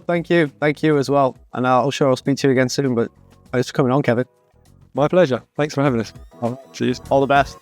thank you as well, and I'll speak to you again soon. But thanks for coming on, Kevin. My pleasure. Thanks for having us. Cheers. All the best.